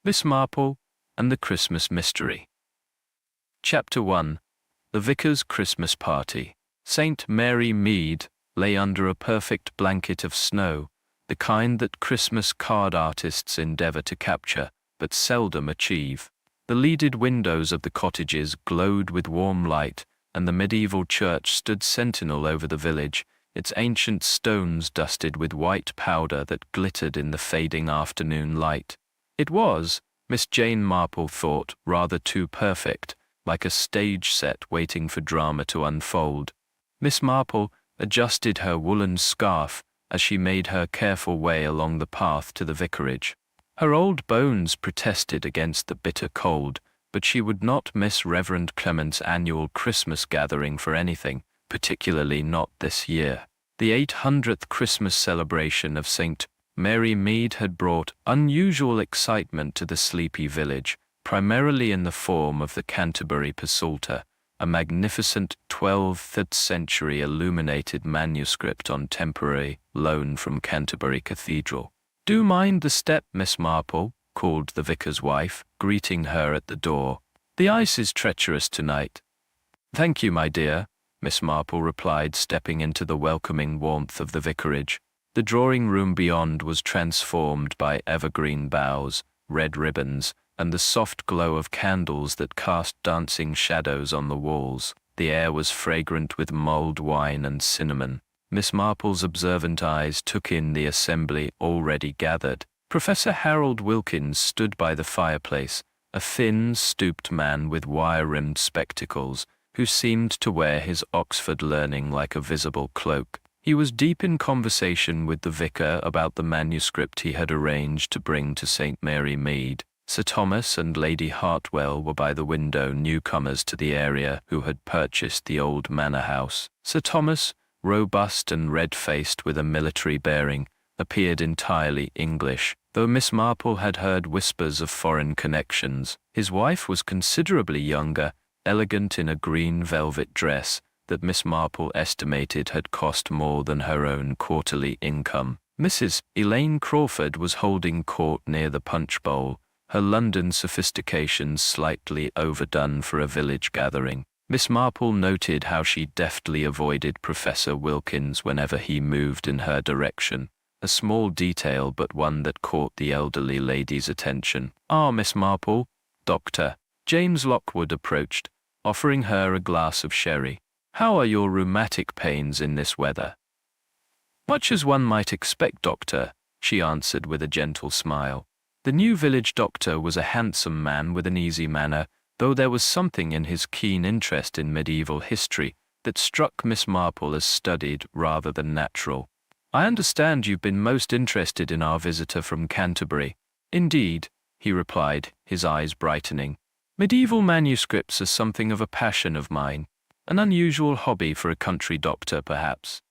Miss Marple and the Christmas Mystery. Chapter 1. The Vicar's Christmas Party. St. Mary Mead lay under a perfect blanket of snow, the kind that Christmas card artists endeavor to capture, but seldom achieve. The leaded windows of the cottages glowed with warm light, and the medieval church stood sentinel over the village, its ancient stones dusted with white powder that glittered in the fading afternoon light. It was, Miss Jane Marple thought, rather too perfect, like a stage set waiting for drama to unfold. Miss Marple adjusted her woolen scarf as she made her careful way along the path to the vicarage. Her old bones protested against the bitter cold, but she would not miss Reverend Clement's annual Christmas gathering for anything, particularly not this year. The 800th Christmas celebration of St. Mary Mead had brought unusual excitement to the sleepy village, primarily in the form of the Canterbury Psalter, a magnificent 12th century illuminated manuscript on temporary loan from Canterbury Cathedral. "Do mind the step, Miss Marple," called the vicar's wife, greeting her at the door. "The ice is treacherous tonight." "Thank you, my dear," Miss Marple replied, stepping into the welcoming warmth of the vicarage. The drawing-room beyond was transformed by evergreen boughs, red ribbons, and the soft glow of candles that cast dancing shadows on the walls. The air was fragrant with mulled wine and cinnamon. Miss Marple's observant eyes took in the assembly already gathered. Professor Harold Wilkins stood by the fireplace, a thin, stooped man with wire-rimmed spectacles, who seemed to wear his Oxford learning like a visible cloak. He was deep in conversation with the vicar about the manuscript he had arranged to bring to St. Mary Mead. Sir Thomas and Lady Hartwell were by the window, newcomers to the area who had purchased the old manor house. Sir Thomas, robust and red-faced with a military bearing, appeared entirely English, though Miss Marple had heard whispers of foreign connections. His wife was considerably younger, elegant in a green velvet dress that Miss Marple estimated had cost more than her own quarterly income. Mrs. Elaine Crawford was holding court near the punch bowl, her London sophistication slightly overdone for a village gathering. Miss Marple noted how she deftly avoided Professor Wilkins whenever he moved in her direction, a small detail but one that caught the elderly lady's attention. "Ah, Miss Marple," Dr. James Lockwood approached, offering her a glass of sherry. "How are your rheumatic pains in this weather?" "Much as one might expect, doctor," she answered with a gentle smile. The new village doctor was a handsome man with an easy manner, though there was something in his keen interest in medieval history that struck Miss Marple as studied rather than natural. "I understand you've been most interested in our visitor from Canterbury." "Indeed," he replied, his eyes brightening. "Medieval manuscripts are something of a passion of mine. An unusual hobby for a country doctor, perhaps."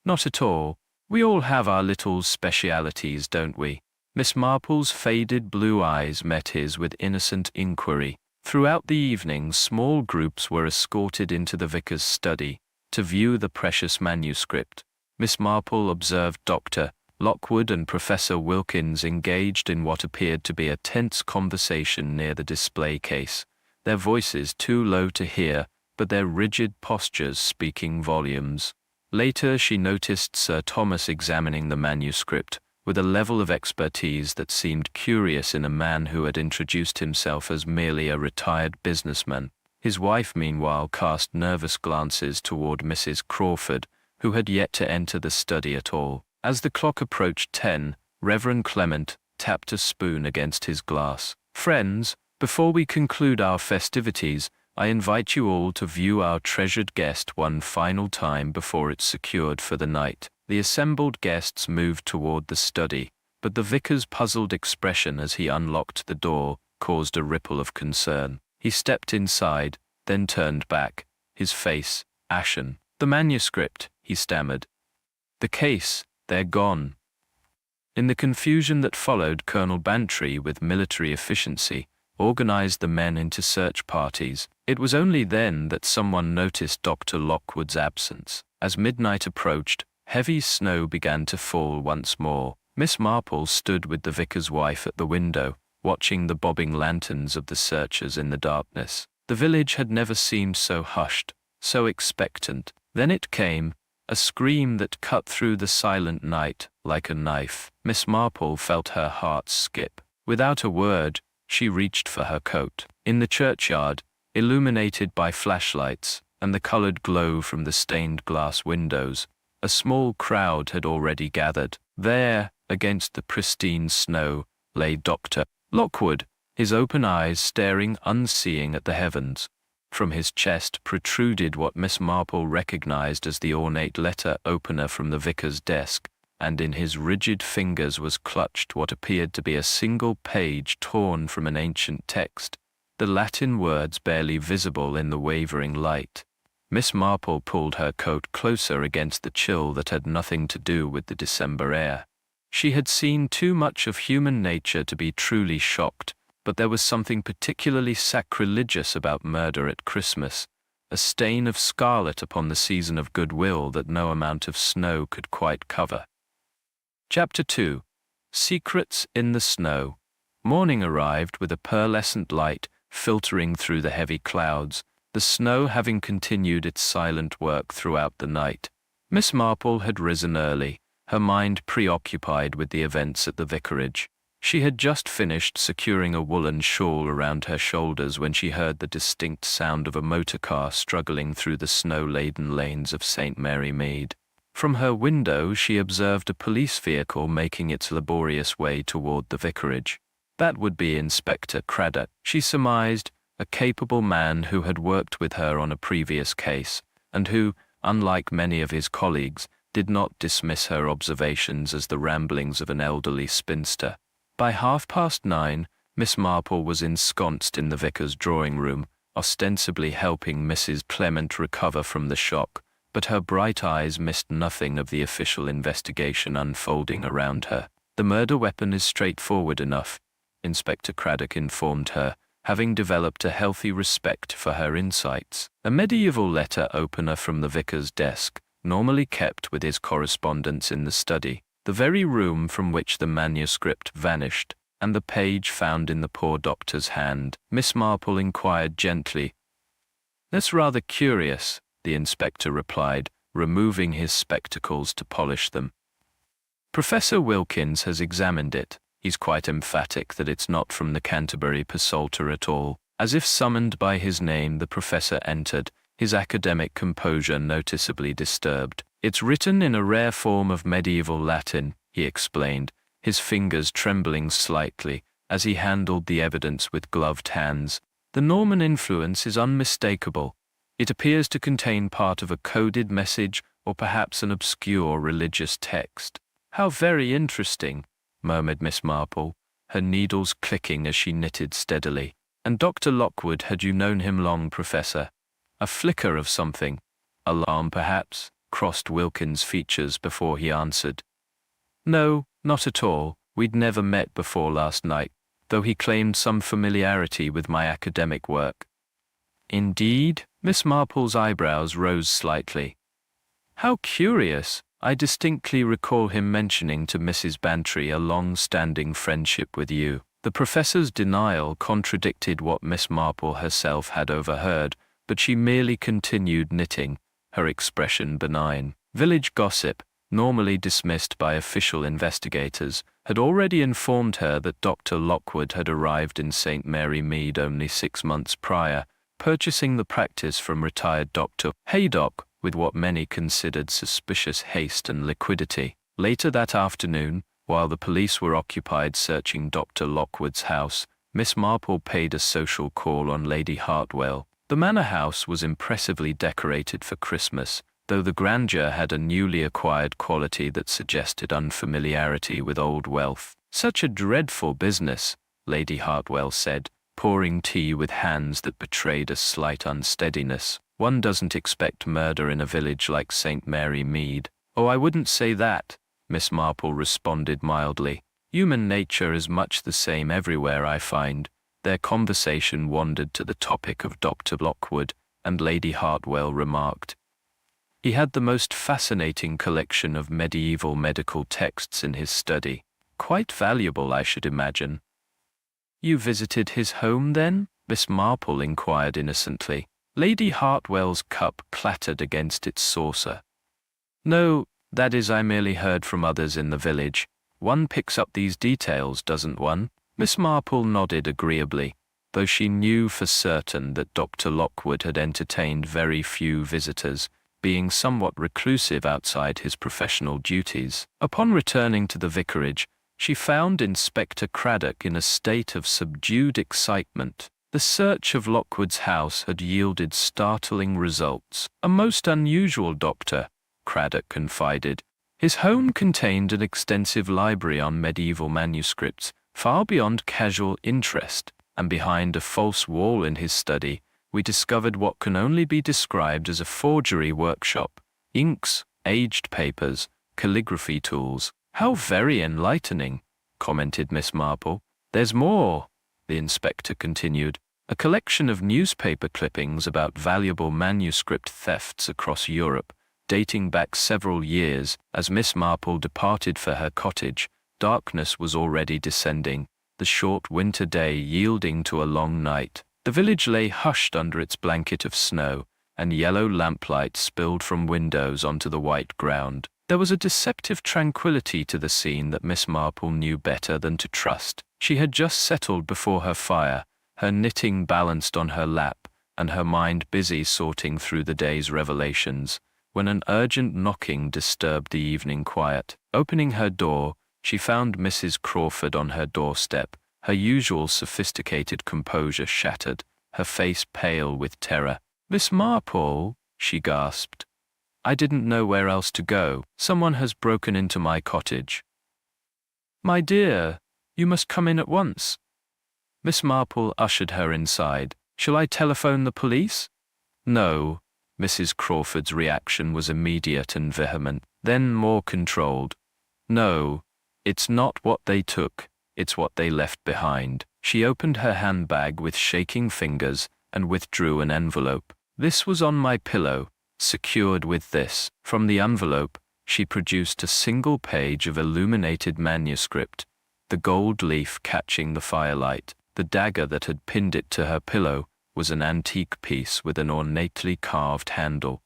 "Not at all. We all have our little specialities, don't we?" Miss Marple's faded blue eyes met his with innocent inquiry. Throughout the evening, small groups were escorted into the vicar's study to view the precious manuscript. Miss Marple observed Dr. Lockwood and Professor Wilkins engaged in what appeared to be a tense conversation near the display case, their voices too low to hear, but their rigid postures speaking volumes. Later she noticed Sir Thomas examining the manuscript with a level of expertise that seemed curious in a man who had introduced himself as merely a retired businessman. His wife, meanwhile, cast nervous glances toward Mrs. Crawford, who had yet to enter the study at all. As the clock approached 10, Reverend Clement tapped a spoon against his glass. "Friends, before we conclude our festivities, I invite you all to view our treasured guest one final time before it's secured for the night." The assembled guests moved toward the study, but the vicar's puzzled expression as he unlocked the door caused a ripple of concern. He stepped inside, then turned back, his face ashen. "The manuscript," he stammered. "The case, they're gone." In the confusion that followed, Colonel Bantry, with military efficiency, organized the men into search parties. It was only then that someone noticed Dr. Lockwood's absence. As midnight approached, heavy snow began to fall once more. Miss Marple stood with the vicar's wife at the window, watching the bobbing lanterns of the searchers in the darkness. The village had never seemed so hushed, so expectant. Then it came, a scream that cut through the silent night like a knife. Miss Marple felt her heart skip. Without a word, she reached for her coat. In the churchyard, illuminated by flashlights and the colored glow from the stained glass windows, a small crowd had already gathered. There, against the pristine snow, lay Dr. Lockwood, his open eyes staring unseeing at the heavens. From his chest protruded what Miss Marple recognized as the ornate letter opener from the vicar's desk, and in his rigid fingers was clutched what appeared to be a single page torn from an ancient text, the Latin words barely visible in the wavering light. Miss Marple pulled her coat closer against the chill that had nothing to do with the December air. She had seen too much of human nature to be truly shocked, but there was something particularly sacrilegious about murder at Christmas, a stain of scarlet upon the season of goodwill that no amount of snow could quite cover. Chapter 2. Secrets in the Snow. Morning arrived with a pearlescent light filtering through the heavy clouds, the snow having continued its silent work throughout the night. Miss Marple had risen early, her mind preoccupied with the events at the vicarage. She had just finished securing a woolen shawl around her shoulders when she heard the distinct sound of a motor car struggling through the snow-laden lanes of St. Mary Mead. From her window she observed a police vehicle making its laborious way toward the vicarage. That would be Inspector Craddock, she surmised, a capable man who had worked with her on a previous case, and who, unlike many of his colleagues, did not dismiss her observations as the ramblings of an elderly spinster. By 9:30, Miss Marple was ensconced in the vicar's drawing-room, ostensibly helping Mrs. Clement recover from the shock, but her bright eyes missed nothing of the official investigation unfolding around her. "The murder weapon is straightforward enough," Inspector Craddock informed her, having developed a healthy respect for her insights. A medieval letter opener from the vicar's desk, normally kept with his correspondence in the study, the very room from which the manuscript vanished, and the page found in the poor doctor's hand. Miss Marple inquired gently. "That's rather curious," the inspector replied, removing his spectacles to polish them. "Professor Wilkins has examined it. He's quite emphatic that it's not from the Canterbury Psalter at all." As if summoned by his name, the professor entered, his academic composure noticeably disturbed. "It's written in a rare form of medieval Latin," he explained, his fingers trembling slightly as he handled the evidence with gloved hands. "The Norman influence is unmistakable. It appears to contain part of a coded message or perhaps an obscure religious text." "How very interesting," murmured Miss Marple, her needles clicking as she knitted steadily. "And Dr. Lockwood, had you known him long, Professor?" A flicker of something, alarm perhaps, crossed Wilkins' features before he answered. "No, not at all. We'd never met before last night, though he claimed some familiarity with my academic work." "Indeed?" Miss Marple's eyebrows rose slightly. "How curious. I distinctly recall him mentioning to Mrs. Bantry a long-standing friendship with you." The professor's denial contradicted what Miss Marple herself had overheard, but she merely continued knitting, her expression benign. Village gossip, normally dismissed by official investigators, had already informed her that Dr. Lockwood had arrived in St. Mary Mead only 6 months prior, purchasing the practice from retired Dr. Haydock with what many considered suspicious haste and liquidity. Later that afternoon, while the police were occupied searching Dr. Lockwood's house, Miss Marple paid a social call on Lady Hartwell. The manor house was impressively decorated for Christmas, though the grandeur had a newly acquired quality that suggested unfamiliarity with old wealth. "Such a dreadful business," Lady Hartwell said, pouring tea with hands that betrayed a slight unsteadiness. "One doesn't expect murder in a village like St. Mary Mead." "Oh, I wouldn't say that," Miss Marple responded mildly. "Human nature is much the same everywhere, I find." Their conversation wandered to the topic of Dr. Lockwood, and Lady Hartwell remarked, "He had the most fascinating collection of medieval medical texts in his study. Quite valuable, I should imagine." You visited his home then? Miss Marple inquired innocently. Lady Hartwell's cup clattered against its saucer. No, that is, I merely heard from others in the village. One picks up these details, doesn't one? Miss Marple nodded agreeably, though she knew for certain that Dr. Lockwood had entertained very few visitors, being somewhat reclusive outside his professional duties. Upon returning to the vicarage, she found Inspector Craddock in a state of subdued excitement. The search of Lockwood's house had yielded startling results. A most unusual doctor, Craddock confided. His home contained an extensive library on medieval manuscripts, far beyond casual interest, and behind a false wall in his study, we discovered what can only be described as a forgery workshop. Inks, aged papers, calligraphy tools. How very enlightening, commented Miss Marple. There's more, the inspector continued. A collection of newspaper clippings about valuable manuscript thefts across Europe, dating back several years. As Miss Marple departed for her cottage, darkness was already descending, the short winter day yielding to a long night. The village lay hushed under its blanket of snow, and yellow lamplight spilled from windows onto the white ground. There was a deceptive tranquility to the scene that Miss Marple knew better than to trust. She had just settled before her fire, her knitting balanced on her lap, and her mind busy sorting through the day's revelations, when an urgent knocking disturbed the evening quiet. Opening her door, she found Mrs. Crawford on her doorstep, her usual sophisticated composure shattered, her face pale with terror. "Miss Marple," she gasped. "I didn't know where else to go. Someone has broken into my cottage." "My dear, you must come in at once." Miss Marple ushered her inside. "Shall I telephone the police?" "No." Mrs. Crawford's reaction was immediate and vehement, then more controlled. "No, it's not what they took, it's what they left behind." She opened her handbag with shaking fingers and withdrew an envelope. "This was on my pillow, secured with this." From the envelope, she produced a single page of illuminated manuscript, the gold leaf catching the firelight. The dagger that had pinned it to her pillow was an antique piece with an ornately carved handle.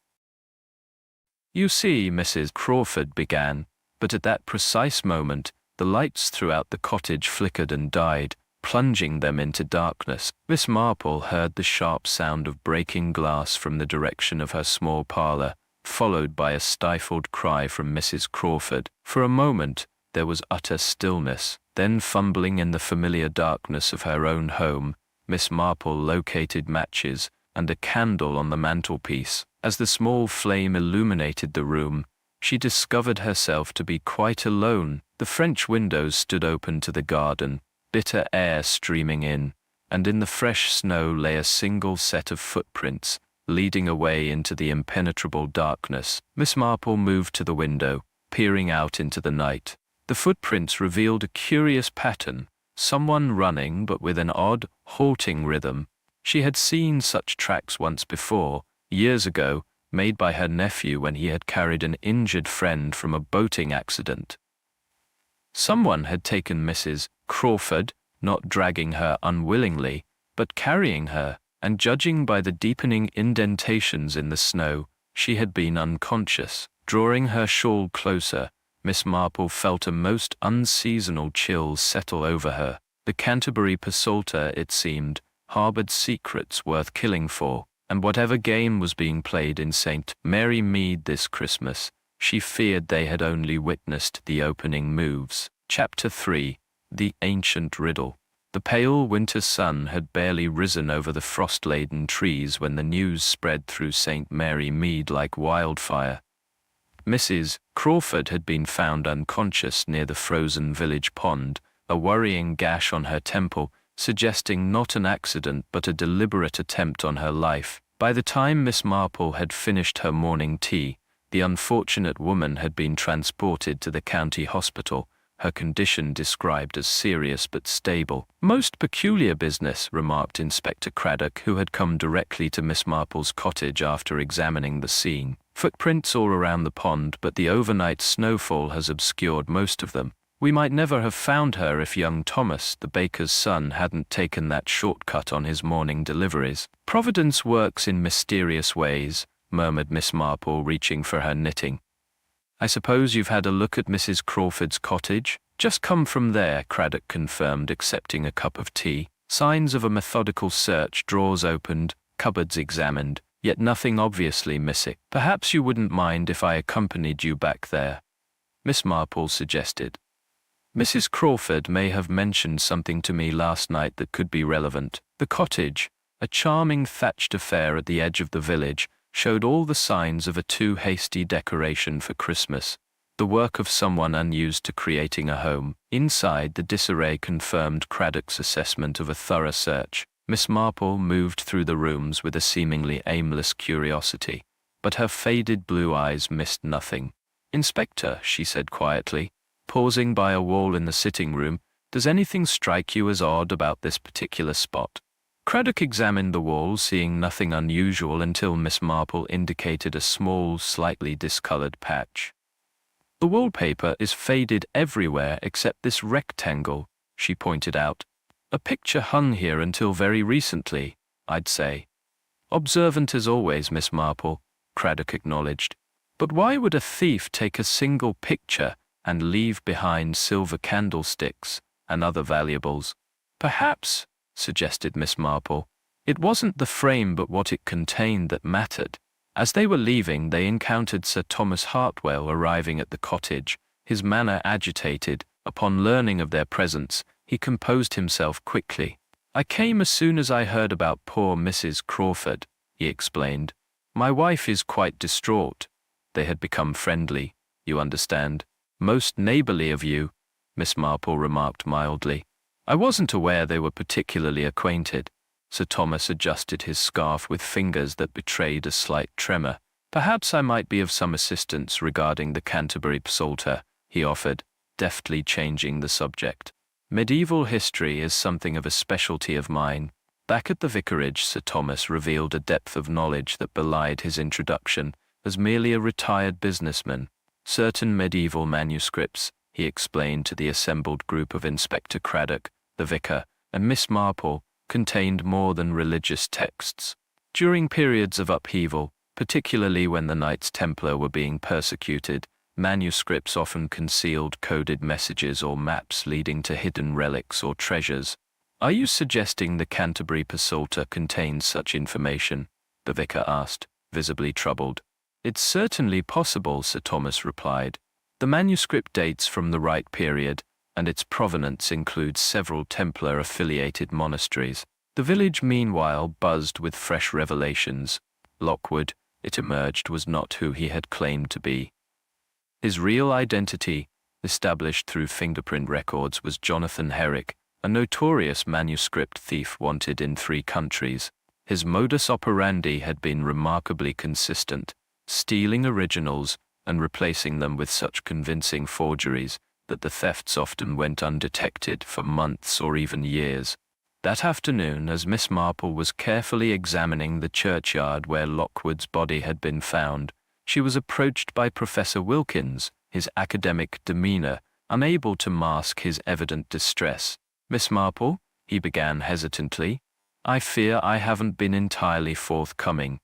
"You see," Mrs. Crawford began, but at that precise moment, the lights throughout the cottage flickered and died, plunging them into darkness. Miss Marple heard the sharp sound of breaking glass from the direction of her small parlor, followed by a stifled cry from Mrs. Crawford. For a moment, there was utter stillness. Then, fumbling in the familiar darkness of her own home, Miss Marple located matches and a candle on the mantelpiece. As the small flame illuminated the room, she discovered herself to be quite alone. The French windows stood open to the garden, bitter air streaming in, and in the fresh snow lay a single set of footprints, leading away into the impenetrable darkness. Miss Marple moved to the window, peering out into the night. The footprints revealed a curious pattern, someone running but with an odd, halting rhythm. She had seen such tracks once before, years ago, made by her nephew when he had carried an injured friend from a boating accident. Someone had taken Mrs. Crawford, not dragging her unwillingly, but carrying her, and judging by the deepening indentations in the snow, she had been unconscious. Drawing her shawl closer, Miss Marple felt a most unseasonal chill settle over her. The Canterbury Psalter, it seemed, harbored secrets worth killing for, and whatever game was being played in St. Mary Mead this Christmas, she feared they had only witnessed the opening moves. Chapter 3. The Ancient Riddle. The pale winter sun had barely risen over the frost-laden trees when the news spread through St. Mary Mead like wildfire. Mrs. Crawford had been found unconscious near the frozen village pond, a worrying gash on her temple, suggesting not an accident but a deliberate attempt on her life. By the time Miss Marple had finished her morning tea, the unfortunate woman had been transported to the county hospital, her condition described as serious but stable. "Most peculiar business," remarked Inspector Craddock, who had come directly to Miss Marple's cottage after examining the scene. "Footprints all around the pond, but the overnight snowfall has obscured most of them. We might never have found her if young Thomas, the baker's son, hadn't taken that shortcut on his morning deliveries. Providence works in mysterious ways, murmured Miss Marple, reaching for her knitting. I suppose you've had a look at Mrs. Crawford's cottage? Just come from there, Craddock confirmed, accepting a cup of tea. Signs of a methodical search, drawers opened, cupboards examined, yet nothing obviously missing. Perhaps you wouldn't mind if I accompanied you back there, Miss Marple suggested. Mrs. Crawford may have mentioned something to me last night that could be relevant. The cottage, a charming thatched affair at the edge of the village, showed all the signs of a too hasty decoration for Christmas, the work of someone unused to creating a home. Inside, the disarray confirmed Craddock's assessment of a thorough search. Miss Marple moved through the rooms with a seemingly aimless curiosity, but her faded blue eyes missed nothing. Inspector, she said quietly, pausing by a wall in the sitting room, does anything strike you as odd about this particular spot? Craddock examined the wall, seeing nothing unusual until Miss Marple indicated a small, slightly discolored patch. The wallpaper is faded everywhere except this rectangle, she pointed out. A picture hung here until very recently, I'd say. Observant as always, Miss Marple, Craddock acknowledged. But why would a thief take a single picture and leave behind silver candlesticks and other valuables? Perhaps, suggested Miss Marple, it wasn't the frame but what it contained that mattered. As they were leaving, they encountered Sir Thomas Hartwell arriving at the cottage, his manner agitated. Upon learning of their presence, he composed himself quickly. I came as soon as I heard about poor Mrs. Crawford, he explained. My wife is quite distraught. They had become friendly, you understand. Most neighborly of you, Miss Marple remarked mildly. I wasn't aware they were particularly acquainted. Sir Thomas adjusted his scarf with fingers that betrayed a slight tremor. Perhaps I might be of some assistance regarding the Canterbury Psalter, he offered, deftly changing the subject. Medieval history is something of a specialty of mine. Back at the vicarage, Sir Thomas revealed a depth of knowledge that belied his introduction as merely a retired businessman. Certain medieval manuscripts, he explained to the assembled group of Inspector Craddock, the vicar, and Miss Marple, contained more than religious texts. During periods of upheaval, particularly when the Knights Templar were being persecuted, manuscripts often concealed coded messages or maps leading to hidden relics or treasures. Are you suggesting the Canterbury Psalter contains such information? The vicar asked, visibly troubled. It's certainly possible, Sir Thomas replied. The manuscript dates from the right period, and its provenance includes several Templar-affiliated monasteries. The village, meanwhile, buzzed with fresh revelations. Lockwood, it emerged, was not who he had claimed to be. His real identity, established through fingerprint records, was Jonathan Herrick, a notorious manuscript thief wanted in 3 countries. His modus operandi had been remarkably consistent, stealing originals and replacing them with such convincing forgeries that the thefts often went undetected for months or even years. That afternoon, as Miss Marple was carefully examining the churchyard where Lockwood's body had been found, she was approached by Professor Wilkins, his academic demeanor unable to mask his evident distress. Miss Marple, he began hesitantly, I fear I haven't been entirely forthcoming.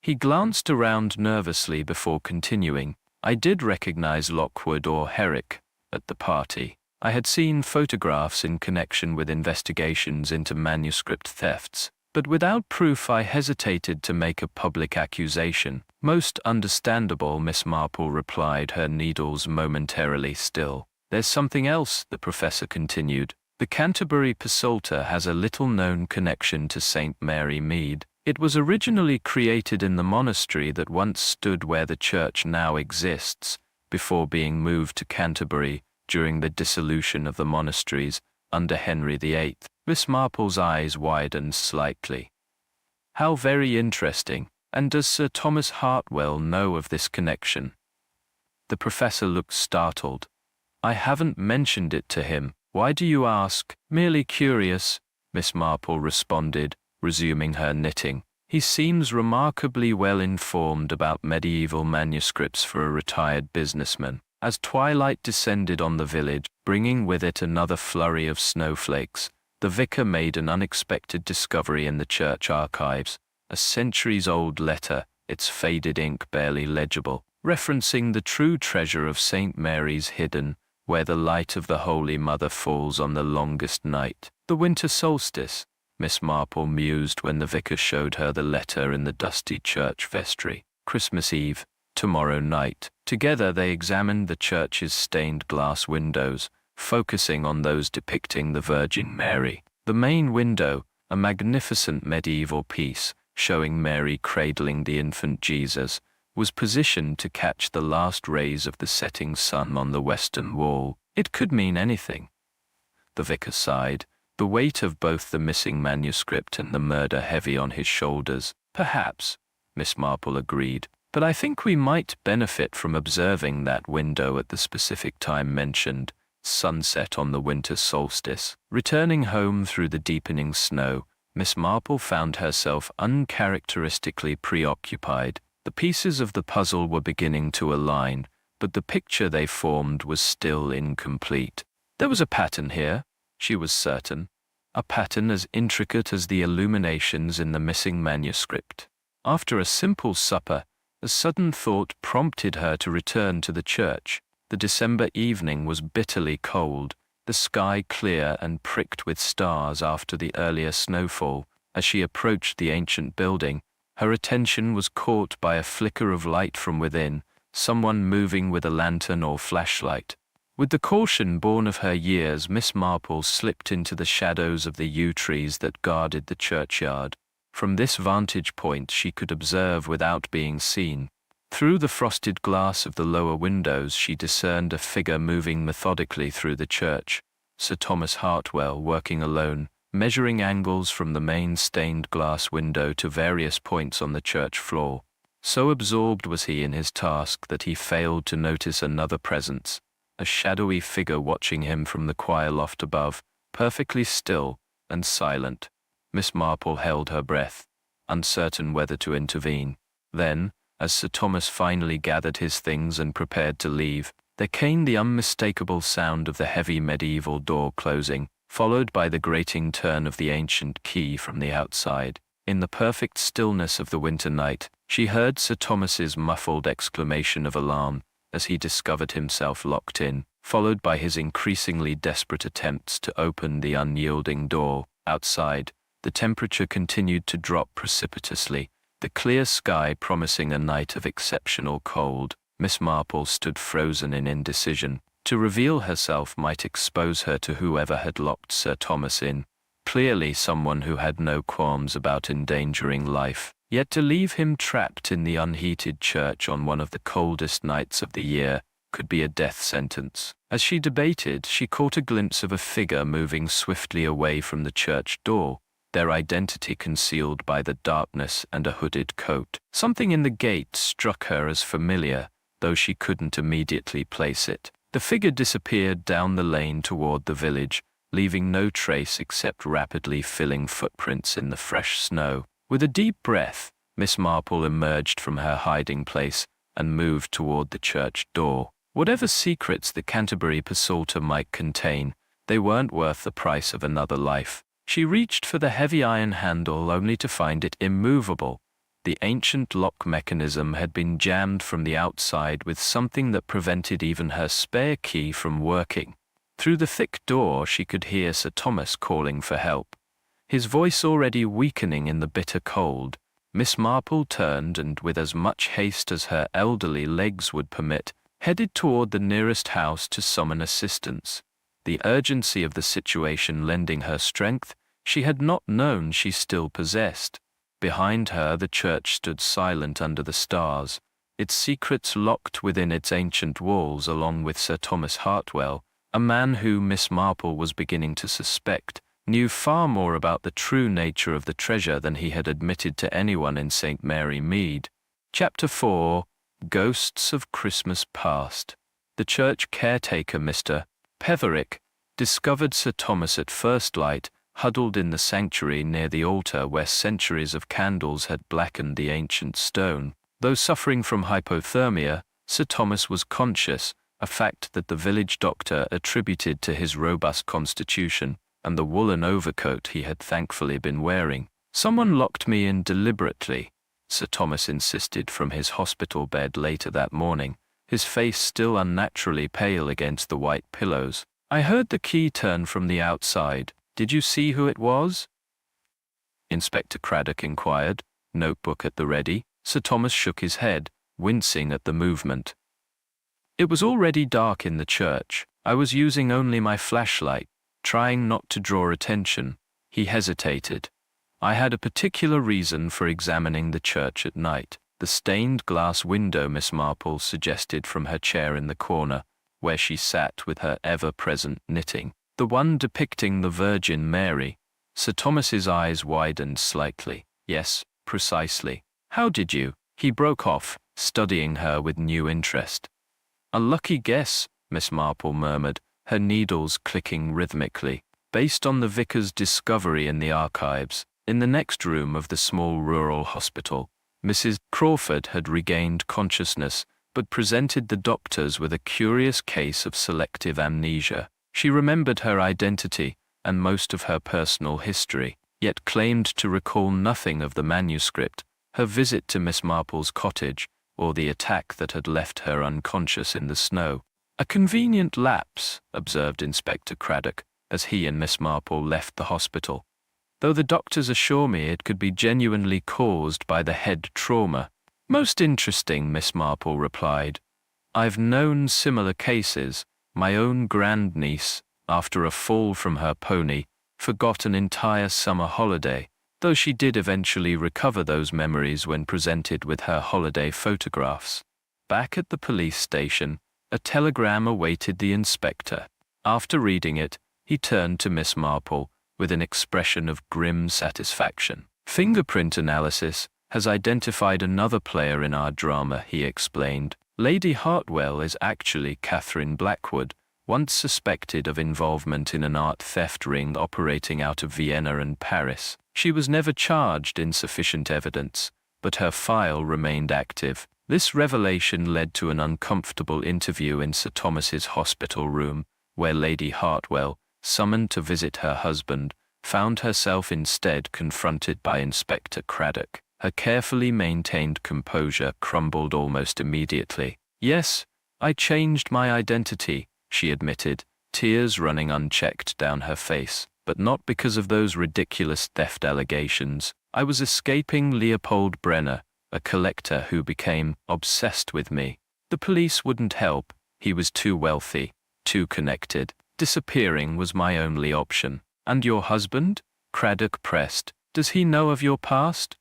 He glanced around nervously before continuing. I did recognize Lockwood or Herrick at the party. I had seen photographs in connection with investigations into manuscript thefts, but without proof I hesitated to make a public accusation. Most understandable, Miss Marple replied, her needles momentarily still. There's something else, the professor continued. The Canterbury Psalter has a little-known connection to St. Mary Mead. It was originally created in the monastery that once stood where the church now exists, before being moved to Canterbury during the dissolution of the monasteries under Henry VIII. Miss Marple's eyes widened slightly. How very interesting. And does Sir Thomas Hartwell know of this connection? The professor looked startled. I haven't mentioned it to him. Why do you ask? Merely curious, Miss Marple responded, resuming her knitting. He seems remarkably well informed about medieval manuscripts for a retired businessman. As twilight descended on the village, bringing with it another flurry of snowflakes, the vicar made an unexpected discovery in the church archives, a centuries-old letter, its faded ink barely legible, referencing the true treasure of St. Mary's hidden, where the light of the Holy Mother falls on the longest night. The winter solstice, Miss Marple mused when the vicar showed her the letter in the dusty church vestry. Christmas Eve, tomorrow night. Together they examined the church's stained glass windows, focusing on those depicting the Virgin Mary. The main window, a magnificent medieval piece, showing Mary cradling the infant Jesus, was positioned to catch the last rays of the setting sun on the western wall. It could mean anything. The vicar sighed, the weight of both the missing manuscript and the murder heavy on his shoulders. Perhaps, Miss Marple agreed, but I think we might benefit from observing that window at the specific time mentioned, sunset on the winter solstice. Returning home through the deepening snow, Miss Marple found herself uncharacteristically preoccupied. The pieces of the puzzle were beginning to align, but the picture they formed was still incomplete. There was a pattern here, she was certain, a pattern as intricate as the illuminations in the missing manuscript. After a simple supper, a sudden thought prompted her to return to the church. The December evening was bitterly cold, the sky clear and pricked with stars after the earlier snowfall. As she approached the ancient building, her attention was caught by a flicker of light from within, someone moving with a lantern or flashlight. With the caution born of her years, Miss Marple slipped into the shadows of the yew trees that guarded the churchyard. From this vantage point she could observe without being seen. Through the frosted glass of the lower windows she discerned a figure moving methodically through the church, Sir Thomas Hartwell working alone, measuring angles from the main stained glass window to various points on the church floor. So absorbed was he in his task that he failed to notice another presence, a shadowy figure watching him from the choir loft above, perfectly still and silent. Miss Marple held her breath, uncertain whether to intervene. Then, as Sir Thomas finally gathered his things and prepared to leave, there came the unmistakable sound of the heavy medieval door closing, followed by the grating turn of the ancient key from the outside. In the perfect stillness of the winter night, she heard Sir Thomas's muffled exclamation of alarm as he discovered himself locked in, followed by his increasingly desperate attempts to open the unyielding door. Outside, the temperature continued to drop precipitously, the clear sky promising a night of exceptional cold. Miss Marple stood frozen in indecision. To reveal herself might expose her to whoever had locked Sir Thomas in, clearly someone who had no qualms about endangering life. Yet to leave him trapped in the unheated church on one of the coldest nights of the year could be a death sentence. As she debated, she caught a glimpse of a figure moving swiftly away from the church door, their identity concealed by the darkness and a hooded coat. Something in the gait struck her as familiar, though she couldn't immediately place it. The figure disappeared down the lane toward the village, leaving no trace except rapidly filling footprints in the fresh snow. With a deep breath, Miss Marple emerged from her hiding place and moved toward the church door. Whatever secrets the Canterbury Psalter might contain, they weren't worth the price of another life. She reached for the heavy iron handle only to find it immovable. The ancient lock mechanism had been jammed from the outside with something that prevented even her spare key from working. Through the thick door she could hear Sir Thomas calling for help. His voice already weakening in the bitter cold, Miss Marple turned and, with as much haste as her elderly legs would permit, headed toward the nearest house to summon assistance. The urgency of the situation lending her strength she had not known she still possessed. Behind her the church stood silent under the stars, its secrets locked within its ancient walls, along with Sir Thomas Hartwell, a man who Miss Marple was beginning to suspect knew far more about the true nature of the treasure than he had admitted to anyone in St. Mary Mead. Chapter 4. Ghosts of Christmas Past. The church caretaker, Mr. Peverick, discovered Sir Thomas at first light, huddled in the sanctuary near the altar where centuries of candles had blackened the ancient stone. Though suffering from hypothermia, Sir Thomas was conscious, a fact that the village doctor attributed to his robust constitution and the woolen overcoat he had thankfully been wearing. "Someone locked me in deliberately," Sir Thomas insisted from his hospital bed later that morning, his face still unnaturally pale against the white pillows. "I heard the key turn from the outside. Did you see who it was?" Inspector Craddock inquired, notebook at the ready. Sir Thomas shook his head, wincing at the movement. "It was already dark in the church. I was using only my flashlight, trying not to draw attention." He hesitated. "I had a particular reason for examining the church at night." "The stained glass window," Miss Marple suggested from her chair in the corner, where she sat with her ever-present knitting. "The one depicting the Virgin Mary." Sir Thomas's eyes widened slightly. "Yes, precisely. How did you?" He broke off, studying her with new interest. "A lucky guess," Miss Marple murmured, her needles clicking rhythmically. "Based on the vicar's discovery in the archives, in the next room of the small rural hospital, Mrs. Crawford had regained consciousness, but presented the doctors with a curious case of selective amnesia. She remembered her identity and most of her personal history, yet claimed to recall nothing of the manuscript, her visit to Miss Marple's cottage, or the attack that had left her unconscious in the snow." "A convenient lapse," observed Inspector Craddock, as he and Miss Marple left the hospital. "Though the doctors assure me it could be genuinely caused by the head trauma." "Most interesting," Miss Marple replied. "I've known similar cases. My own grandniece, after a fall from her pony, forgot an entire summer holiday, though she did eventually recover those memories when presented with her holiday photographs." Back at the police station, a telegram awaited the inspector. After reading it, he turned to Miss Marple with an expression of grim satisfaction. "Fingerprint analysis has identified another player in our drama," he explained. "Lady Hartwell is actually Catherine Blackwood, once suspected of involvement in an art theft ring operating out of Vienna and Paris. She was never charged, insufficient evidence, but her file remained active." This revelation led to an uncomfortable interview in Sir Thomas's hospital room, where Lady Hartwell, summoned to visit her husband, found herself instead confronted by Inspector Craddock. Her carefully maintained composure crumbled almost immediately. "Yes, I changed my identity," she admitted, tears running unchecked down her face, "but not because of those ridiculous theft allegations. I was escaping Leopold Brenner, a collector who became obsessed with me. The police wouldn't help. He was too wealthy, too connected. Disappearing was my only option." "And your husband?" Craddock pressed. "Does he know of your past?"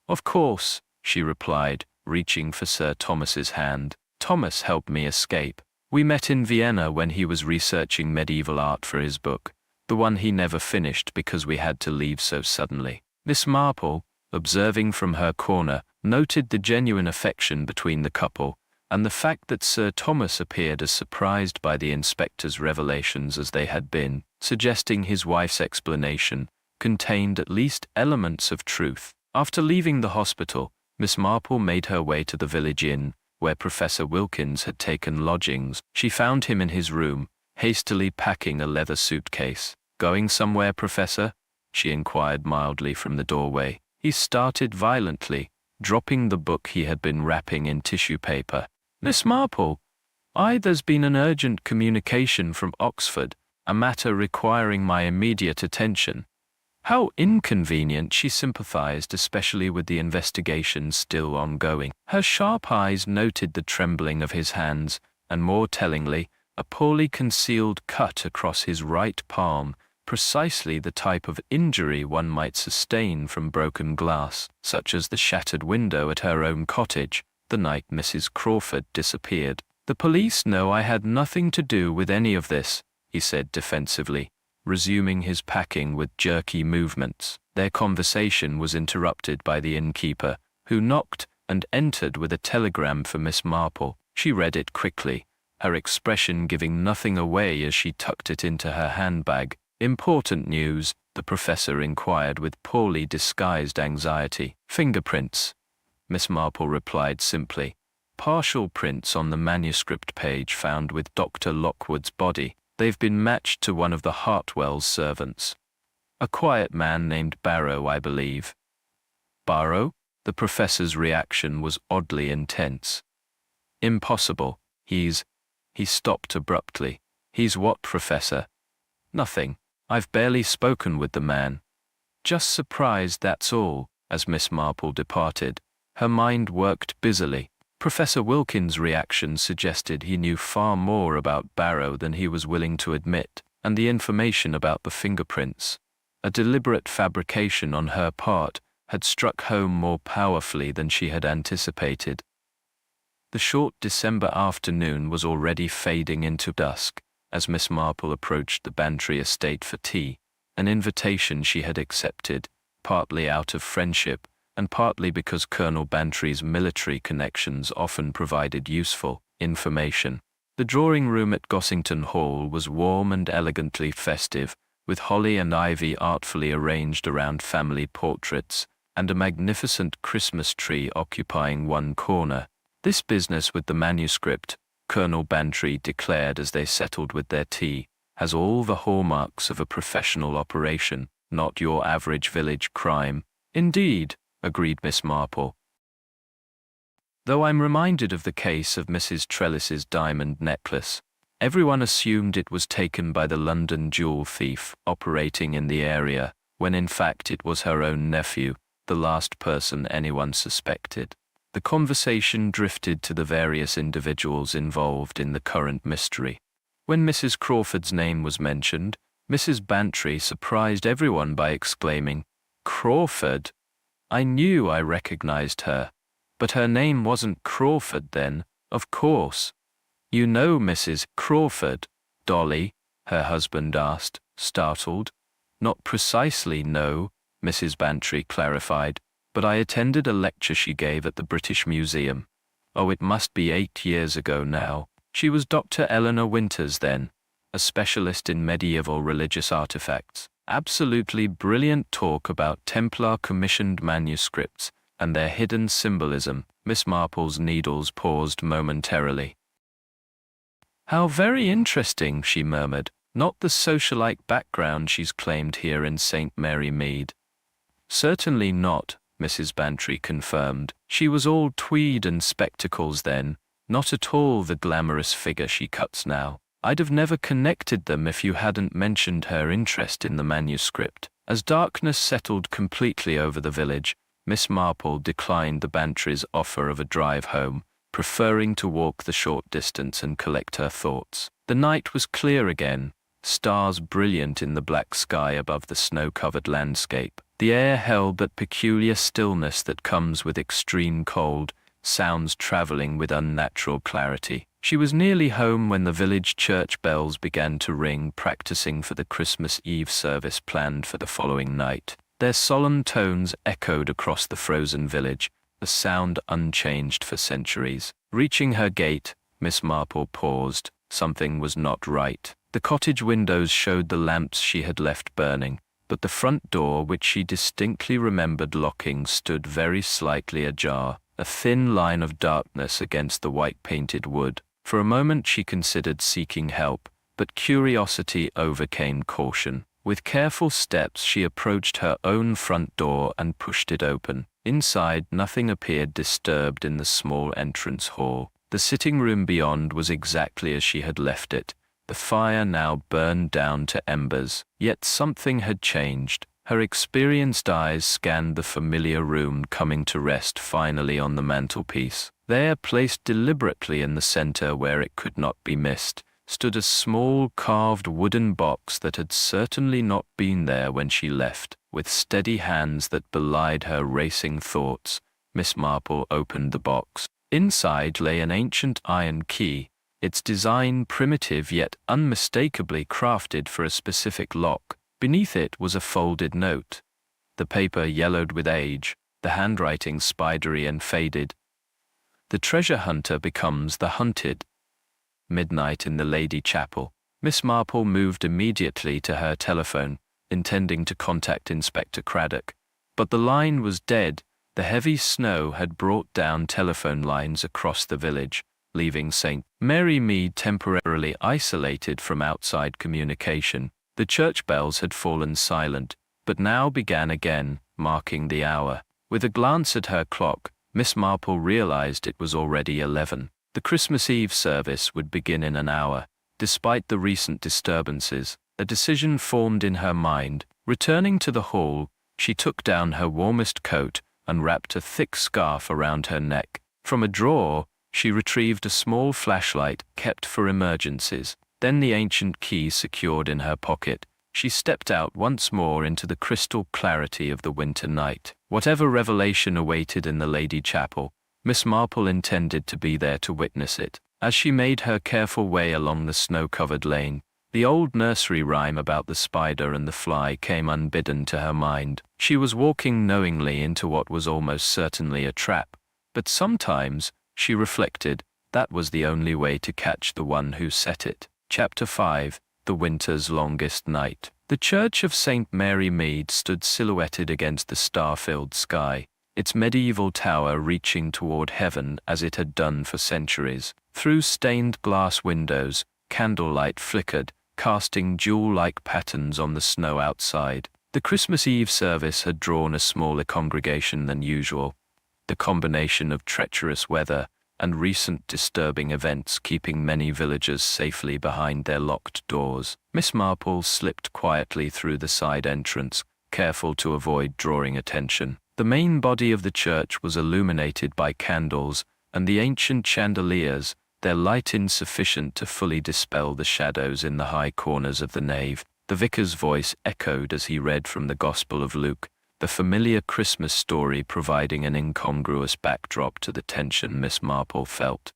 "Of course," she replied, reaching for Sir Thomas's hand. "Thomas helped me escape. We met in Vienna when he was researching medieval art for his book, the one he never finished because we had to leave so suddenly." Miss Marple, observing from her corner, noted the genuine affection between the couple, and the fact that Sir Thomas appeared as surprised by the inspector's revelations as they had been, suggesting his wife's explanation contained at least elements of truth. After leaving the hospital, Miss Marple made her way to the village inn, where Professor Wilkins had taken lodgings. She found him in his room, hastily packing a leather suitcase. "Going somewhere, Professor?" she inquired mildly from the doorway. He started violently, dropping the book he had been wrapping in tissue paper. "Miss Marple, there's been an urgent communication from Oxford, a matter requiring my immediate attention." How inconvenient, she sympathized, especially with the investigation still ongoing. Her sharp eyes noted the trembling of his hands, and more tellingly, a poorly concealed cut across his right palm, precisely the type of injury one might sustain from broken glass, such as the shattered window at her own cottage, the night Mrs. Crawford disappeared. "The police know I had nothing to do with any of this," he said defensively, resuming his packing with jerky movements. Their conversation was interrupted by the innkeeper, who knocked and entered with a telegram for Miss Marple. She read it quickly, her expression giving nothing away as she tucked it into her handbag. "Important news," the professor inquired with poorly disguised anxiety. "Fingerprints," Miss Marple replied simply. partial prints on the manuscript page found with Dr. Lockwood's body. They've been matched to one of the Hartwell's servants. A quiet man named Barrow, I believe." "Barrow?" The professor's reaction was oddly intense. "Impossible. He stopped abruptly. "He's what, Professor?" "Nothing. I've barely spoken with the man. Just surprised, that's all." As Miss Marple departed, her mind worked busily. Professor Wilkins' reaction suggested he knew far more about Barrow than he was willing to admit, and the information about the fingerprints, a deliberate fabrication on her part, had struck home more powerfully than she had anticipated. The short December afternoon was already fading into dusk as Miss Marple approached the Bantry estate for tea, an invitation she had accepted, partly out of friendship and partly because Colonel Bantry's military connections often provided useful information. The drawing-room at Gossington Hall was warm and elegantly festive, with holly and ivy artfully arranged around family portraits, and a magnificent Christmas tree occupying one corner. "This business with the manuscript," Colonel Bantry declared as they settled with their tea, "has all the hallmarks of a professional operation, not your average village crime." "Indeed," agreed Miss Marple. "Though I'm reminded of the case of Mrs. Trellis's diamond necklace. Everyone assumed it was taken by the London jewel thief operating in the area, when in fact it was her own nephew, the last person anyone suspected." The conversation drifted to the various individuals involved in the current mystery. When Mrs. Crawford's name was mentioned, Mrs. Bantry surprised everyone by exclaiming, "Crawford? I knew I recognized her. But her name wasn't Crawford then, of course." "You know Mrs. Crawford, Dolly?" her husband asked, startled. "Not precisely, no," Mrs. Bantry clarified, "but I attended a lecture she gave at the British Museum. Oh, it must be 8 years ago now. She was Dr. Eleanor Winters then, a specialist in medieval religious artifacts. Absolutely brilliant talk about Templar commissioned manuscripts and their hidden symbolism." Miss Marple's needles paused momentarily. "How very interesting," she murmured. "Not the socialite background she's claimed here in St. Mary Mead." "Certainly not," Mrs. Bantry confirmed. "She was all tweed and spectacles then, not at all the glamorous figure she cuts now. I'd have never connected them if you hadn't mentioned her interest in the manuscript." As darkness settled completely over the village, Miss Marple declined the Bantry's offer of a drive home, preferring to walk the short distance and collect her thoughts. The night was clear again, stars brilliant in the black sky above the snow-covered landscape. The air held that peculiar stillness that comes with extreme cold, sounds traveling with unnatural clarity. She was nearly home when the village church bells began to ring, practicing for the Christmas Eve service planned for the following night. Their solemn tones echoed across the frozen village, a sound unchanged for centuries. Reaching her gate, Miss Marple paused. Something was not right. The cottage windows showed the lamps she had left burning, but the front door, which she distinctly remembered locking, stood very slightly ajar, a thin line of darkness against the white-painted wood. For a moment she considered seeking help, but curiosity overcame caution. With careful steps she approached her own front door and pushed it open. Inside, nothing appeared disturbed in the small entrance hall. The sitting room beyond was exactly as she had left it. The fire now burned down to embers. Yet something had changed. Her experienced eyes scanned the familiar room, coming to rest finally on the mantelpiece. There, placed deliberately in the center where it could not be missed, stood a small carved wooden box that had certainly not been there when she left. With steady hands that belied her racing thoughts, Miss Marple opened the box. Inside lay an ancient iron key, its design primitive yet unmistakably crafted for a specific lock. Beneath it was a folded note, the paper yellowed with age, the handwriting spidery and faded. "The treasure hunter becomes the hunted." Midnight in the Lady Chapel. Miss Marple moved immediately to her telephone, intending to contact Inspector Craddock. But the line was dead. The heavy snow had brought down telephone lines across the village, leaving St. Mary Mead temporarily isolated from outside communication. The church bells had fallen silent, but now began again, marking the hour. With a glance at her clock, Miss Marple realized it was already 11. The Christmas Eve service would begin in an hour. Despite the recent disturbances, a decision formed in her mind. Returning to the hall, she took down her warmest coat and wrapped a thick scarf around her neck. From a drawer, she retrieved a small flashlight kept for emergencies. Then, the ancient key secured in her pocket, she stepped out once more into the crystal clarity of the winter night. Whatever revelation awaited in the Lady Chapel, Miss Marple intended to be there to witness it. As she made her careful way along the snow-covered lane, the old nursery rhyme about the spider and the fly came unbidden to her mind. She was walking knowingly into what was almost certainly a trap, but sometimes, she reflected, that was the only way to catch the one who set it. Chapter 5. The Winter's Longest Night. The church of St. Mary Mead stood silhouetted against the star-filled sky, its medieval tower reaching toward heaven as it had done for centuries. Through stained glass windows, candlelight flickered, casting jewel-like patterns on the snow outside. The Christmas Eve service had drawn a smaller congregation than usual, the combination of treacherous weather and recent disturbing events keeping many villagers safely behind their locked doors. Miss Marple slipped quietly through the side entrance, careful to avoid drawing attention. The main body of the church was illuminated by candles and the ancient chandeliers, their light insufficient to fully dispel the shadows in the high corners of the nave. The vicar's voice echoed as he read from the Gospel of Luke, the familiar Christmas story providing an incongruous backdrop to the tension Miss Marple felt.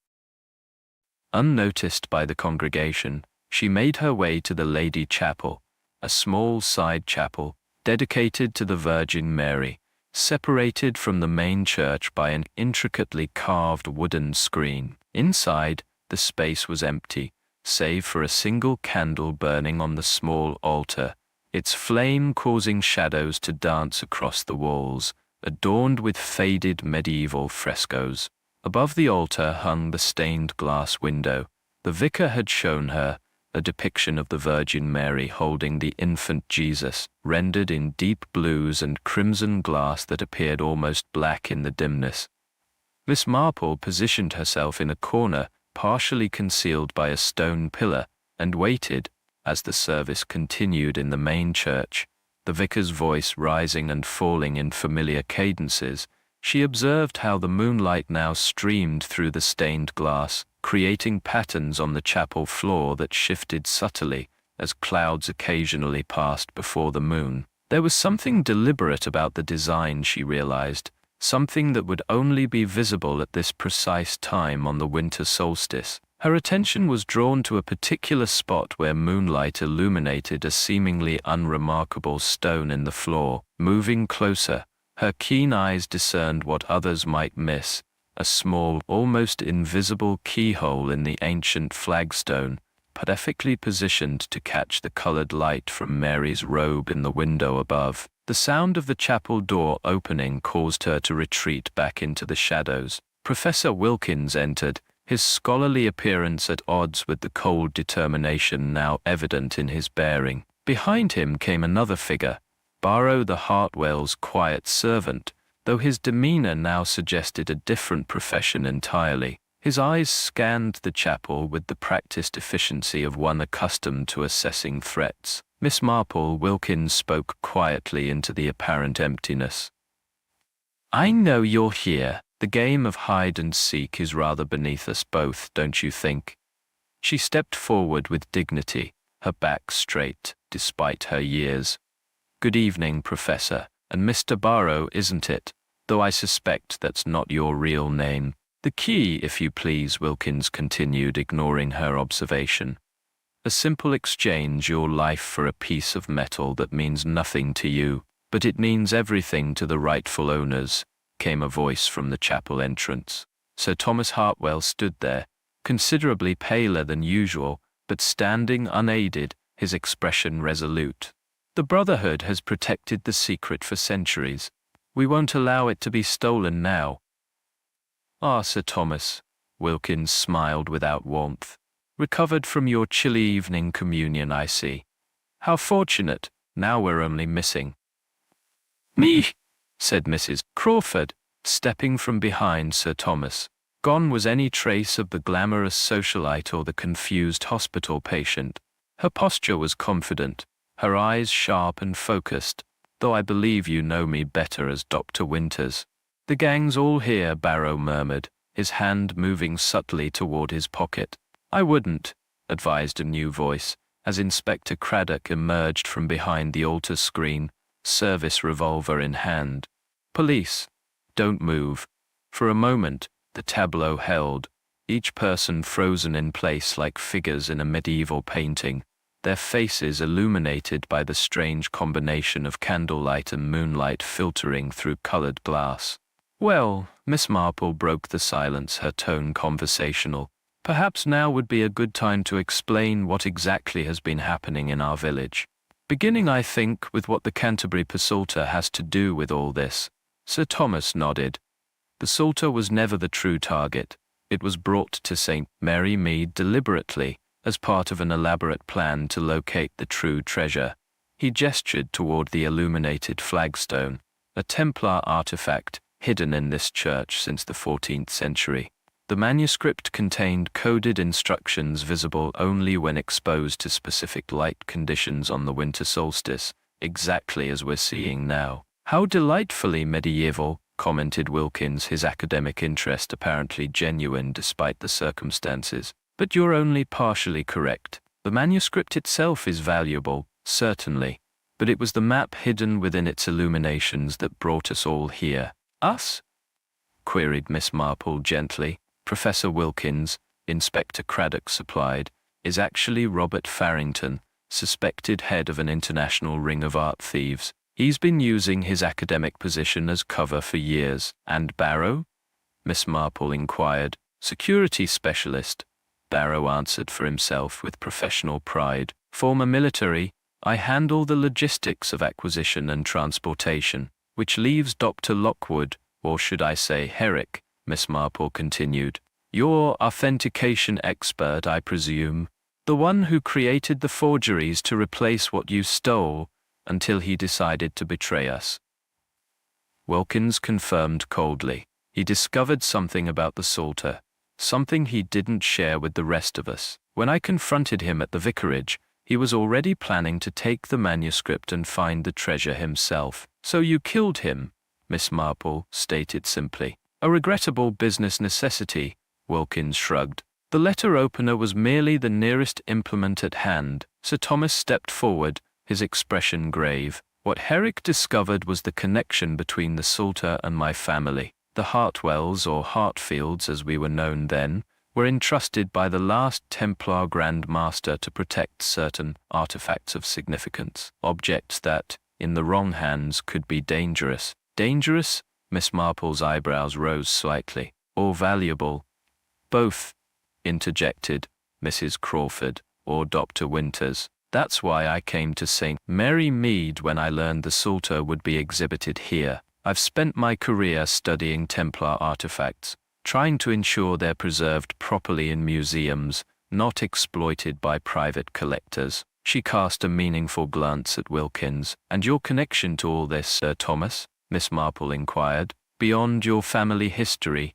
Unnoticed by the congregation, she made her way to the Lady Chapel, a small side chapel dedicated to the Virgin Mary, separated from the main church by an intricately carved wooden screen. Inside, the space was empty, save for a single candle burning on the small altar, its flame causing shadows to dance across the walls, adorned with faded medieval frescoes. Above the altar hung the stained glass window. The vicar had shown her a depiction of the Virgin Mary holding the infant Jesus, rendered in deep blues and crimson glass that appeared almost black in the dimness. Miss Marple positioned herself in a corner, partially concealed by a stone pillar, and waited. As the service continued in the main church, the vicar's voice rising and falling in familiar cadences, she observed how the moonlight now streamed through the stained glass, creating patterns on the chapel floor that shifted subtly as clouds occasionally passed before the moon. There was something deliberate about the design, she realized, something that would only be visible at this precise time on the winter solstice. Her attention was drawn to a particular spot where moonlight illuminated a seemingly unremarkable stone in the floor. Moving closer, her keen eyes discerned what others might miss, a small, almost invisible keyhole in the ancient flagstone, perfectly positioned to catch the colored light from Mary's robe in the window above. The sound of the chapel door opening caused her to retreat back into the shadows. Professor Wilkins entered, his scholarly appearance at odds with the cold determination now evident in his bearing. Behind him came another figure, Barrow the Hartwell's quiet servant, though his demeanor now suggested a different profession entirely. His eyes scanned the chapel with the practiced efficiency of one accustomed to assessing threats. Miss Marple, Wilkins spoke quietly into the apparent emptiness. "I know you're here. The game of hide and seek is rather beneath us both, don't you think?" She stepped forward with dignity, her back straight, despite her years. "Good evening, Professor, and Mr. Barrow, isn't it? Though I suspect that's not your real name." "The key, if you please," Wilkins continued, ignoring her observation. "A simple exchange, your life for a piece of metal that means nothing to you, but it means everything to the rightful owners," came a voice from the chapel entrance. Sir Thomas Hartwell stood there, considerably paler than usual, but standing unaided, his expression resolute. "The Brotherhood has protected the secret for centuries. We won't allow it to be stolen now. Ah, Sir Thomas, Wilkins smiled without warmth. Recovered from your chilly evening communion, I see. How fortunate, now we're only missing me, said Mrs. Crawford, stepping from behind Sir Thomas. Gone was any trace of the glamorous socialite or the confused hospital patient. Her posture was confident, her eyes sharp and focused, though I believe you know me better as Dr. Winters. The gang's all here, Barrow murmured, his hand moving subtly toward his pocket. I wouldn't, advised a new voice, as Inspector Craddock emerged from behind the altar screen, service revolver in hand. Police, don't move. For a moment, the tableau held, each person frozen in place like figures in a medieval painting, their faces illuminated by the strange combination of candlelight and moonlight filtering through colored glass. Well, Miss Marple broke the silence, her tone conversational. Perhaps now would be a good time to explain what exactly has been happening in our village. Beginning, I think, with what the Canterbury Psalter has to do with all this. Sir Thomas nodded. The Psalter was never the true target. It was brought to St. Mary Mead deliberately, as part of an elaborate plan to locate the true treasure. He gestured toward the illuminated flagstone, a Templar artifact hidden in this church since the 14th century. The manuscript contained coded instructions visible only when exposed to specific light conditions on the winter solstice, exactly as we're seeing now. How delightfully medieval, commented Wilkins, his academic interest apparently genuine despite the circumstances. But you're only partially correct. The manuscript itself is valuable, certainly, but it was the map hidden within its illuminations that brought us all here. Us? Queried Miss Marple gently. Professor Wilkins, Inspector Craddock supplied, is actually Robert Farrington, suspected head of an international ring of art thieves. He's been using his academic position as cover for years. And Barrow? Miss Marple inquired. Security specialist. Barrow answered for himself with professional pride. Former military, I handle the logistics of acquisition and transportation, which leaves Dr. Lockwood, or should I say Herrick, Miss Marple continued. Your authentication expert, I presume. The one who created the forgeries to replace what you stole, until he decided to betray us. Wilkins confirmed coldly. He discovered something about the Psalter, something he didn't share with the rest of us. When I confronted him at the vicarage, he was already planning to take the manuscript and find the treasure himself. So you killed him, Miss Marple stated simply. A regrettable business necessity, Wilkins shrugged. The letter opener was merely the nearest implement at hand. Sir Thomas stepped forward, his expression grave. What Herrick discovered was the connection between the Psalter and my family. The Hartwells, or Hartfields as we were known then, were entrusted by the last Templar Grand Master to protect certain artifacts of significance, objects that, in the wrong hands, could be dangerous. Dangerous? Miss Marple's eyebrows rose slightly. Or valuable? Both, interjected Mrs. Crawford, or Dr. Winters. That's why I came to St. Mary Mead when I learned the Psalter would be exhibited here. I've spent my career studying Templar artifacts, trying to ensure they're preserved properly in museums, not exploited by private collectors. She cast a meaningful glance at Wilkins. And your connection to all this, Sir Thomas? Miss Marple inquired. Beyond your family history?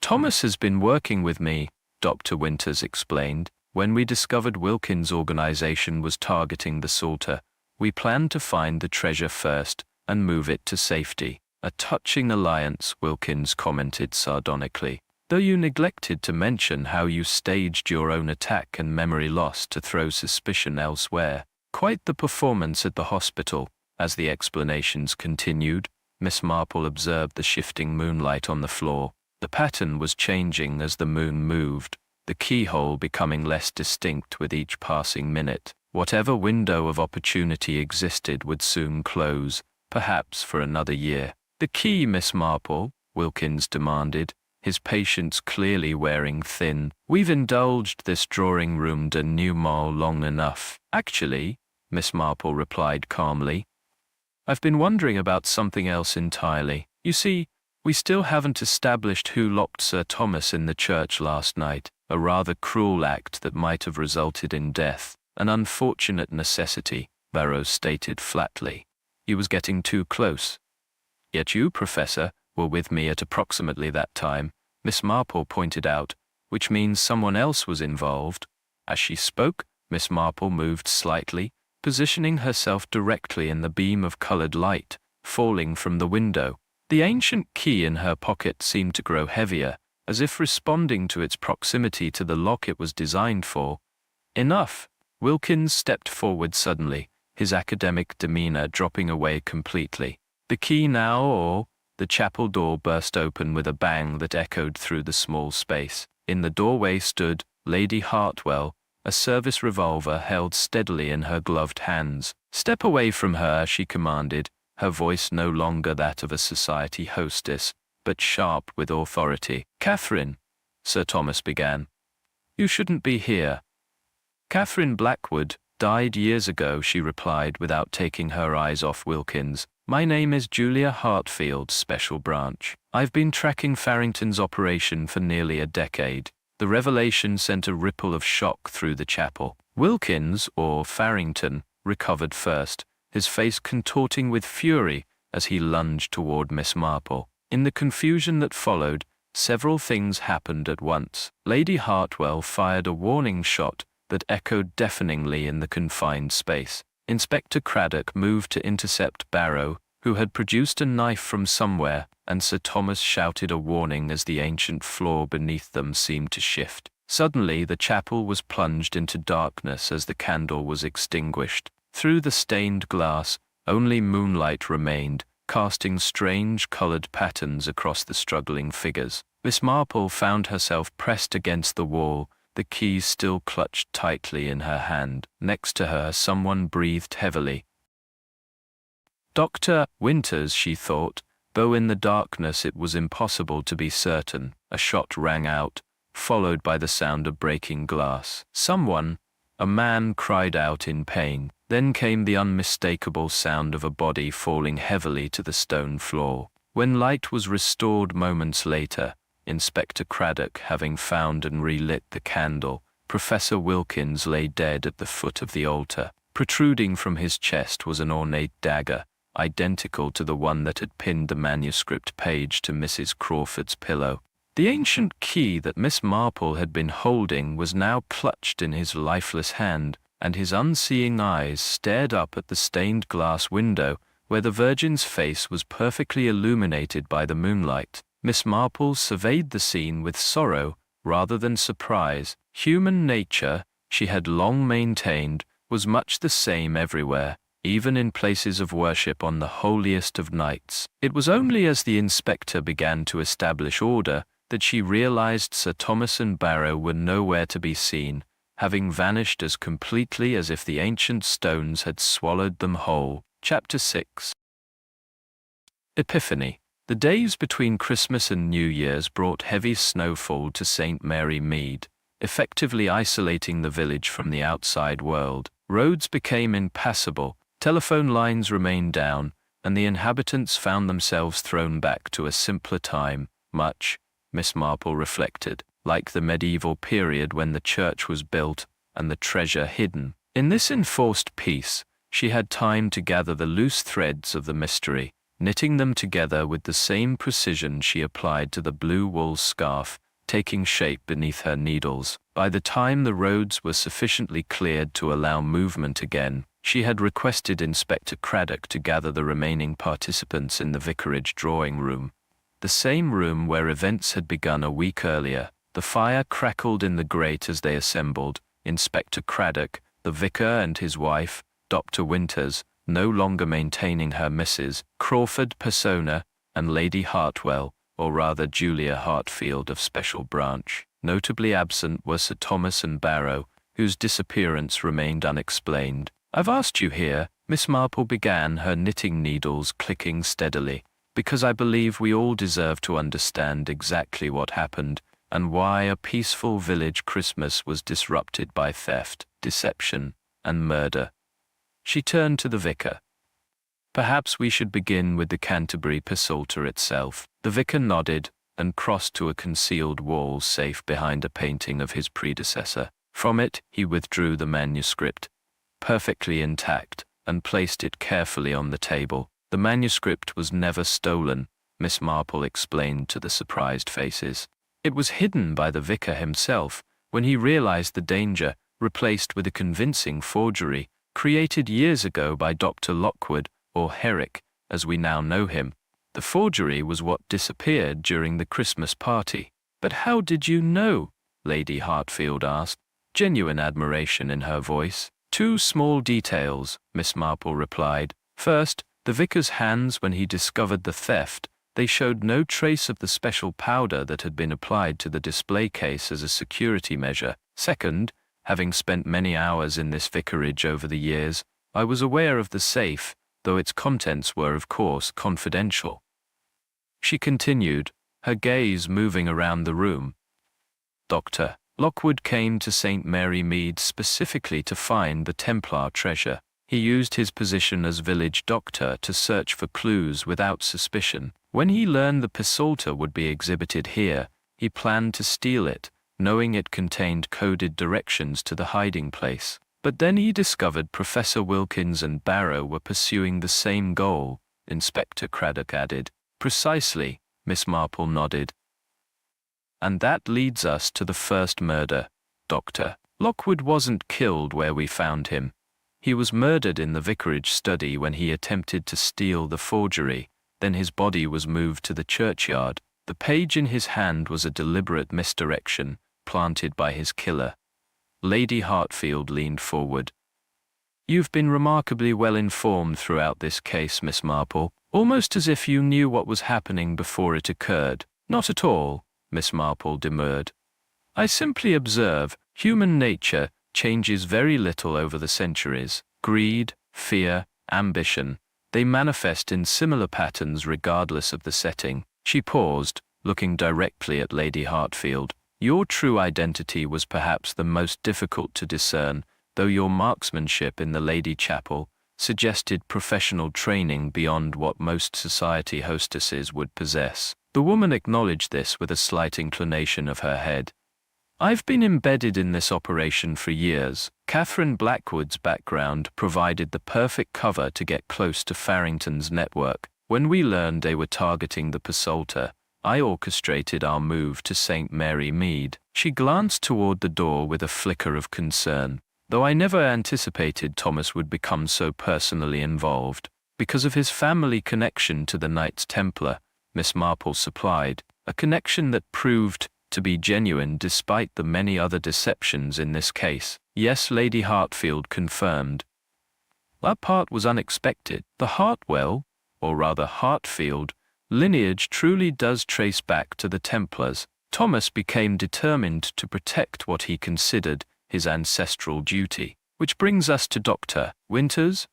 Thomas has been working with me, Dr. Winters explained. When we discovered Wilkins' organization was targeting the Psalter, we planned to find the treasure first and move it to safety. A touching alliance, Wilkins commented sardonically, though you neglected to mention how you staged your own attack and memory loss to throw suspicion elsewhere. Quite the performance at the hospital. As the explanations continued, Miss Marple observed the shifting moonlight on the floor. The pattern was changing as the moon moved, the keyhole becoming less distinct with each passing minute. Whatever window of opportunity existed would soon close, perhaps for another year. The key, Miss Marple? Wilkins demanded, his patience clearly wearing thin. We've indulged this drawing-room denouement long enough. Actually, Miss Marple replied calmly, I've been wondering about something else entirely. You see, we still haven't established who locked Sir Thomas in the church last night, a rather cruel act that might have resulted in death. An unfortunate necessity, Barrows stated flatly. He was getting too close. Yet you, Professor, were with me at approximately that time, Miss Marple pointed out, which means someone else was involved. As she spoke, Miss Marple moved slightly, positioning herself directly in the beam of colored light, falling from the window. The ancient key in her pocket seemed to grow heavier, as if responding to its proximity to the lock it was designed for. Enough! Wilkins stepped forward suddenly, his academic demeanor dropping away completely. The key now, or... The chapel door burst open with a bang that echoed through the small space. In the doorway stood Lady Hartwell, a service revolver held steadily in her gloved hands. "Step away from her," she commanded, her voice no longer that of a society hostess, but sharp with authority. "Catherine," Sir Thomas began. "You shouldn't be here." "Catherine Blackwood died years ago," she replied without taking her eyes off Wilkins. "My name is Julia Hartfield, Special Branch. I've been tracking Farrington's operation for nearly a decade." The revelation sent a ripple of shock through the chapel. Wilkins, or Farrington, recovered first, his face contorting with fury as he lunged toward Miss Marple. In the confusion that followed, several things happened at once. Lady Hartwell fired a warning shot that echoed deafeningly in the confined space. Inspector Craddock moved to intercept Barrow, who had produced a knife from somewhere, and Sir Thomas shouted a warning as the ancient floor beneath them seemed to shift. Suddenly the chapel was plunged into darkness as the candle was extinguished. Through the stained glass, only moonlight remained, casting strange colored patterns across the struggling figures. Miss Marple found herself pressed against the wall, the keys still clutched tightly in her hand. Next to her, someone breathed heavily. Dr. Winters, she thought, though in the darkness it was impossible to be certain. A shot rang out, followed by the sound of breaking glass. Someone, a man, cried out in pain. Then came the unmistakable sound of a body falling heavily to the stone floor. When light was restored moments later, Inspector Craddock having found and relit the candle, Professor Wilkins lay dead at the foot of the altar. Protruding from his chest was an ornate dagger, identical to the one that had pinned the manuscript page to Mrs. Crawford's pillow. The ancient key that Miss Marple had been holding was now clutched in his lifeless hand, and his unseeing eyes stared up at the stained glass window, where the Virgin's face was perfectly illuminated by the moonlight. Miss Marple surveyed the scene with sorrow rather than surprise. Human nature, she had long maintained, was much the same everywhere, even in places of worship on the holiest of nights. It was only as the inspector began to establish order that she realized Sir Thomas and Barrow were nowhere to be seen, having vanished as completely as if the ancient stones had swallowed them whole. Chapter 6. Epiphany. The days between Christmas and New Year's brought heavy snowfall to St. Mary Mead, effectively isolating the village from the outside world. Roads became impassable, telephone lines remained down, and the inhabitants found themselves thrown back to a simpler time, much, Miss Marple reflected, like the medieval period when the church was built and the treasure hidden. In this enforced peace, she had time to gather the loose threads of the mystery, knitting them together with the same precision she applied to the blue wool scarf, taking shape beneath her needles. By the time the roads were sufficiently cleared to allow movement again, she had requested Inspector Craddock to gather the remaining participants in the vicarage drawing room, the same room where events had begun a week earlier. The fire crackled in the grate as they assembled. Inspector Craddock, the vicar and his wife, Dr. Winters, no longer maintaining her Mrs. Crawford persona, and Lady Hartwell, or rather Julia Hartfield of Special Branch. Notably absent were Sir Thomas and Barrow, whose disappearance remained unexplained. "I've asked you here," Miss Marple began, her knitting needles clicking steadily, "because I believe we all deserve to understand exactly what happened, and why a peaceful village Christmas was disrupted by theft, deception, and murder." She turned to the vicar. Perhaps we should begin with the Canterbury Psalter itself. The vicar nodded and crossed to a concealed wall safe behind a painting of his predecessor. From it, he withdrew the manuscript, perfectly intact, and placed it carefully on the table. The manuscript was never stolen, Miss Marple explained to the surprised faces. It was hidden by the vicar himself when he realized the danger, replaced with a convincing forgery created years ago by Dr. Lockwood, or Herrick, as we now know him. The forgery was what disappeared during the Christmas party. But how did you know? Lady Hartfield asked, genuine admiration in her voice. Two small details, Miss Marple replied. First, the vicar's hands when he discovered the theft. They showed no trace of the special powder that had been applied to the display case as a security measure. Second, having spent many hours in this vicarage over the years, I was aware of the safe, though its contents were of course confidential. She continued, her gaze moving around the room. Dr. Lockwood came to St. Mary Mead specifically to find the Templar treasure. He used his position as village doctor to search for clues without suspicion. When he learned the Psalter would be exhibited here, he planned to steal it, knowing it contained coded directions to the hiding place. But then he discovered Professor Wilkins and Barrow were pursuing the same goal, Inspector Craddock added. Precisely, Miss Marple nodded. And that leads us to the first murder, Doctor. Lockwood wasn't killed where we found him. He was murdered in the vicarage study when he attempted to steal the forgery. Then his body was moved to the churchyard. The page in his hand was a deliberate misdirection, planted by his killer. Lady Hartfield leaned forward. You've been remarkably well informed throughout this case, Miss Marple, almost as if you knew what was happening before it occurred. Not at all, Miss Marple demurred. I simply observe human nature changes very little over the centuries. Greed, fear, ambition, they manifest in similar patterns regardless of the setting. She paused, looking directly at Lady Hartfield. Your true identity was perhaps the most difficult to discern, though your marksmanship in the Lady Chapel suggested professional training beyond what most society hostesses would possess. The woman acknowledged this with a slight inclination of her head. I've been embedded in this operation for years. Catherine Blackwood's background provided the perfect cover to get close to Farrington's network. When we learned they were targeting the Psalter, I orchestrated our move to St. Mary Mead. She glanced toward the door with a flicker of concern. Though I never anticipated Thomas would become so personally involved. Because of his family connection to the Knights Templar, Miss Marple supplied, a connection that proved to be genuine despite the many other deceptions in this case. Yes, Lady Hartfield confirmed. That part was unexpected. The Hartwell, or rather Hartfield, lineage truly does trace back to the Templars. Thomas became determined to protect what he considered his ancestral duty. Which brings us to Dr. Winters.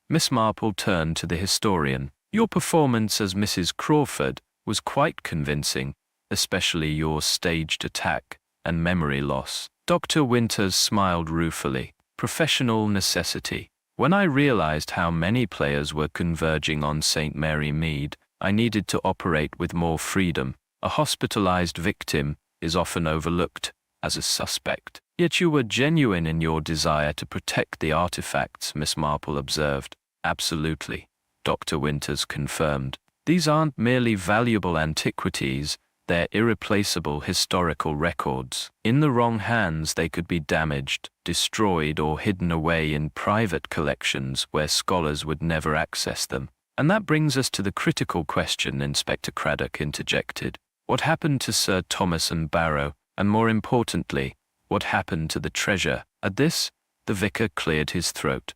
Miss Marple turned to the historian. Your performance as Mrs. Crawford was quite convincing, especially your staged attack and memory loss. Dr. Winters smiled ruefully. Professional necessity. When I realized how many players were converging on St. Mary Mead, I needed to operate with more freedom. A hospitalized victim is often overlooked as a suspect. Yet you were genuine in your desire to protect the artifacts, Miss Marple observed. Absolutely, Dr. Winters confirmed. These aren't merely valuable antiquities, they're irreplaceable historical records. In the wrong hands they could be damaged, destroyed, or hidden away in private collections where scholars would never access them. And that brings us to the critical question, Inspector Craddock interjected. What happened to Sir Thomas and Barrow, and more importantly, what happened to the treasure? At this, the vicar cleared his throat.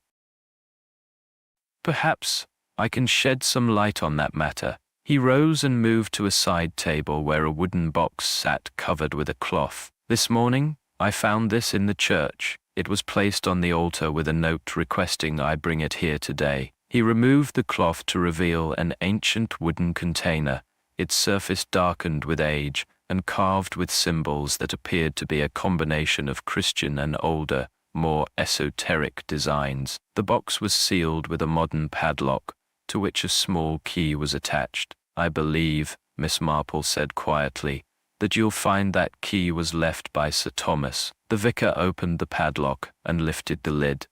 Perhaps I can shed some light on that matter. He rose and moved to a side table where a wooden box sat covered with a cloth. This morning, I found this in the church. It was placed on the altar with a note requesting I bring it here today. He removed the cloth to reveal an ancient wooden container, its surface darkened with age and carved with symbols that appeared to be a combination of Christian and older, more esoteric designs. The box was sealed with a modern padlock, to which a small key was attached. "I believe," Miss Marple said quietly, "that you'll find that key was left by Sir Thomas." The vicar opened the padlock and lifted the lid.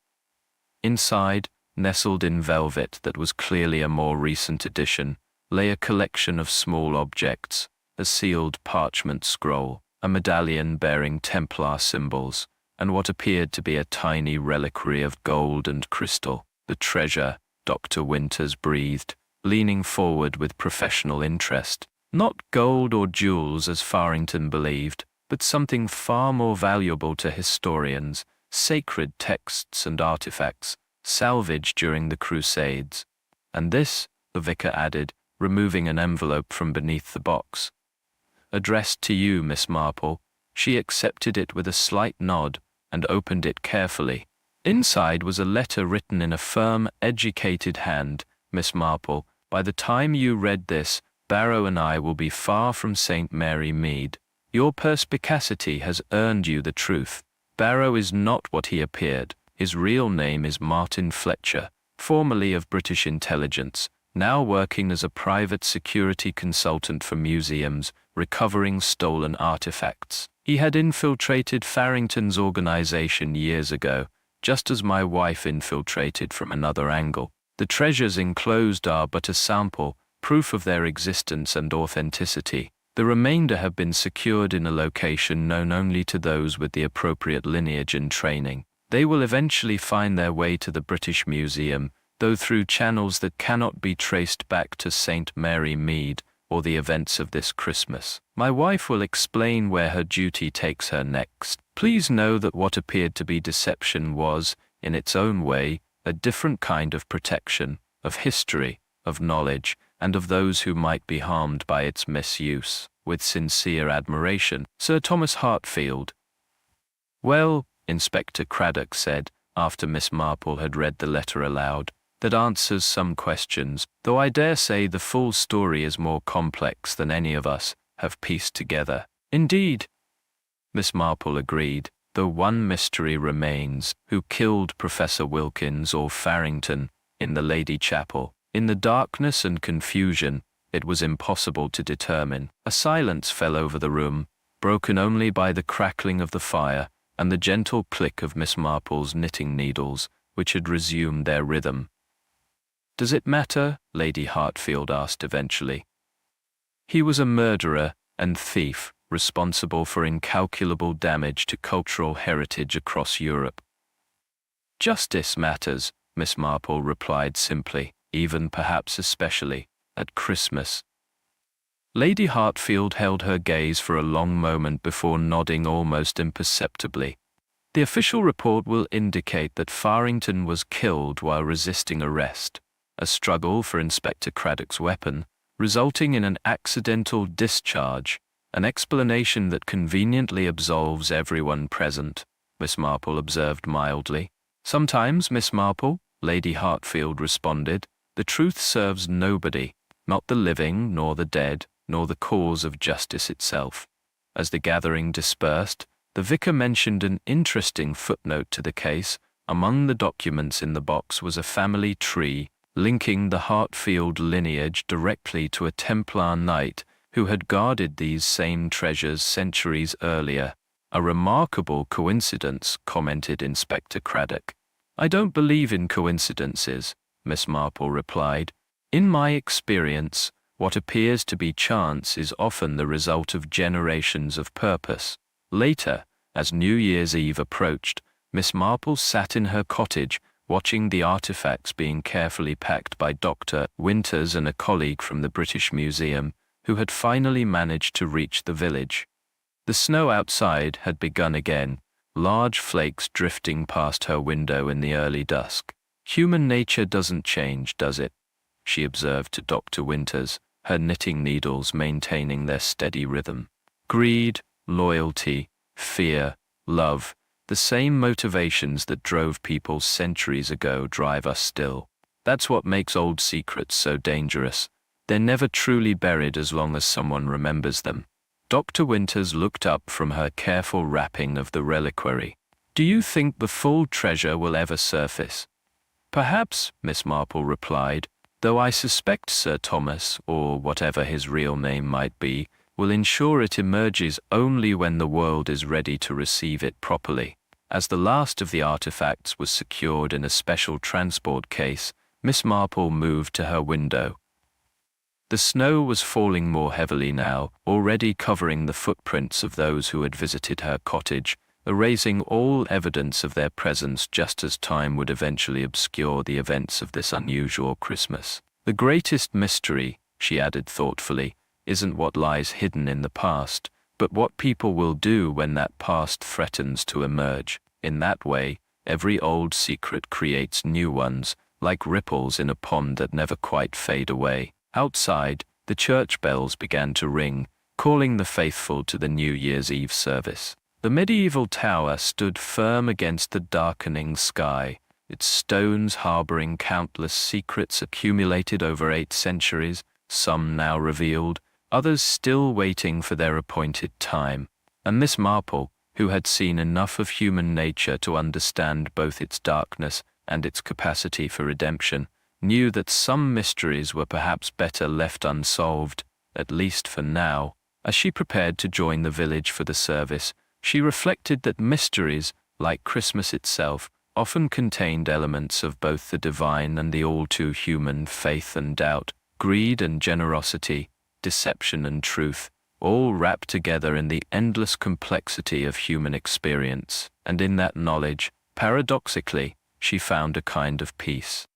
Inside, nestled in velvet that was clearly a more recent addition, lay a collection of small objects, a sealed parchment scroll, a medallion bearing Templar symbols, and what appeared to be a tiny reliquary of gold and crystal. "The treasure," Dr. Winters breathed, leaning forward with professional interest. "Not gold or jewels as Farrington believed, but something far more valuable to historians, sacred texts and artifacts, salvaged during the Crusades. And this," the vicar added, removing an envelope from beneath the box. "Addressed to you, Miss Marple." She accepted it with a slight nod and opened it carefully. Inside was a letter written in a firm, educated hand. "Miss Marple, by the time you read this, Barrow and I will be far from St. Mary Mead. Your perspicacity has earned you the truth. Barrow is not what he appeared. His real name is Martin Fletcher, formerly of British intelligence, now working as a private security consultant for museums, recovering stolen artifacts. He had infiltrated Farrington's organization years ago, just as my wife infiltrated from another angle. The treasures enclosed are but a sample, proof of their existence and authenticity. The remainder have been secured in a location known only to those with the appropriate lineage and training. They will eventually find their way to the British Museum, though through channels that cannot be traced back to St. Mary Mead or the events of this Christmas. My wife will explain where her duty takes her next. Please know that what appeared to be deception was, in its own way, a different kind of protection, of history, of knowledge, and of those who might be harmed by its misuse. With sincere admiration, Sir Thomas Hartfield." "Well," Inspector Craddock said, after Miss Marple had read the letter aloud, "that answers some questions, though I dare say the full story is more complex than any of us have pieced together." "Indeed," Miss Marple agreed, "though one mystery remains: who killed Professor Wilkins or Farrington in the Lady Chapel? In the darkness and confusion, it was impossible to determine." A silence fell over the room, broken only by the crackling of the fire and the gentle click of Miss Marple's knitting needles, which had resumed their rhythm. "Does it matter?" Lady Hartfield asked eventually. "He was a murderer and thief, responsible for incalculable damage to cultural heritage across Europe." "Justice matters," Miss Marple replied simply, "even perhaps especially at Christmas." Lady Hartfield held her gaze for a long moment before nodding almost imperceptibly. "The official report will indicate that Farrington was killed while resisting arrest, a struggle for Inspector Craddock's weapon, resulting in an accidental discharge, an explanation that conveniently absolves everyone present," Miss Marple observed mildly. "Sometimes, Miss Marple," Lady Hartfield responded, "the truth serves nobody, not the living nor the dead, nor the cause of justice itself." As the gathering dispersed, the vicar mentioned an interesting footnote to the case. Among the documents in the box was a family tree linking the Hartfield lineage directly to a Templar knight who had guarded these same treasures centuries earlier. "A remarkable coincidence," commented Inspector Craddock. "I don't believe in coincidences," Miss Marple replied. "In my experience, what appears to be chance is often the result of generations of purpose." Later, as New Year's Eve approached, Miss Marple sat in her cottage, watching the artifacts being carefully packed by Dr. Winters and a colleague from the British Museum, who had finally managed to reach the village. The snow outside had begun again, large flakes drifting past her window in the early dusk. "Human nature doesn't change, does it?" she observed to Dr. Winters, her knitting needles maintaining their steady rhythm. "Greed, loyalty, fear, love, the same motivations that drove people centuries ago drive us still. That's what makes old secrets so dangerous. They're never truly buried as long as someone remembers them." Dr. Winters looked up from her careful wrapping of the reliquary. "Do you think the full treasure will ever surface?" "Perhaps," Miss Marple replied, though I suspect Sir Thomas, or whatever his real name might be, will ensure it emerges only when the world is ready to receive it properly. As the last of the artifacts was secured in a special transport case, Miss Marple moved to her window. The snow was falling more heavily now, already covering the footprints of those who had visited her cottage, erasing all evidence of their presence just as time would eventually obscure the events of this unusual Christmas. The greatest mystery, she added thoughtfully, isn't what lies hidden in the past, but what people will do when that past threatens to emerge. In that way, every old secret creates new ones, like ripples in a pond that never quite fade away. Outside, the church bells began to ring, calling the faithful to the New Year's Eve service. The medieval tower stood firm against the darkening sky, its stones harboring countless secrets accumulated over 8 centuries, some now revealed, others still waiting for their appointed time. And Miss Marple, who had seen enough of human nature to understand both its darkness and its capacity for redemption, knew that some mysteries were perhaps better left unsolved, at least for now. As she prepared to join the village for the service, she reflected that mysteries, like Christmas itself, often contained elements of both the divine and the all-too-human, faith and doubt, greed and generosity, deception and truth, all wrapped together in the endless complexity of human experience. And in that knowledge, paradoxically, she found a kind of peace.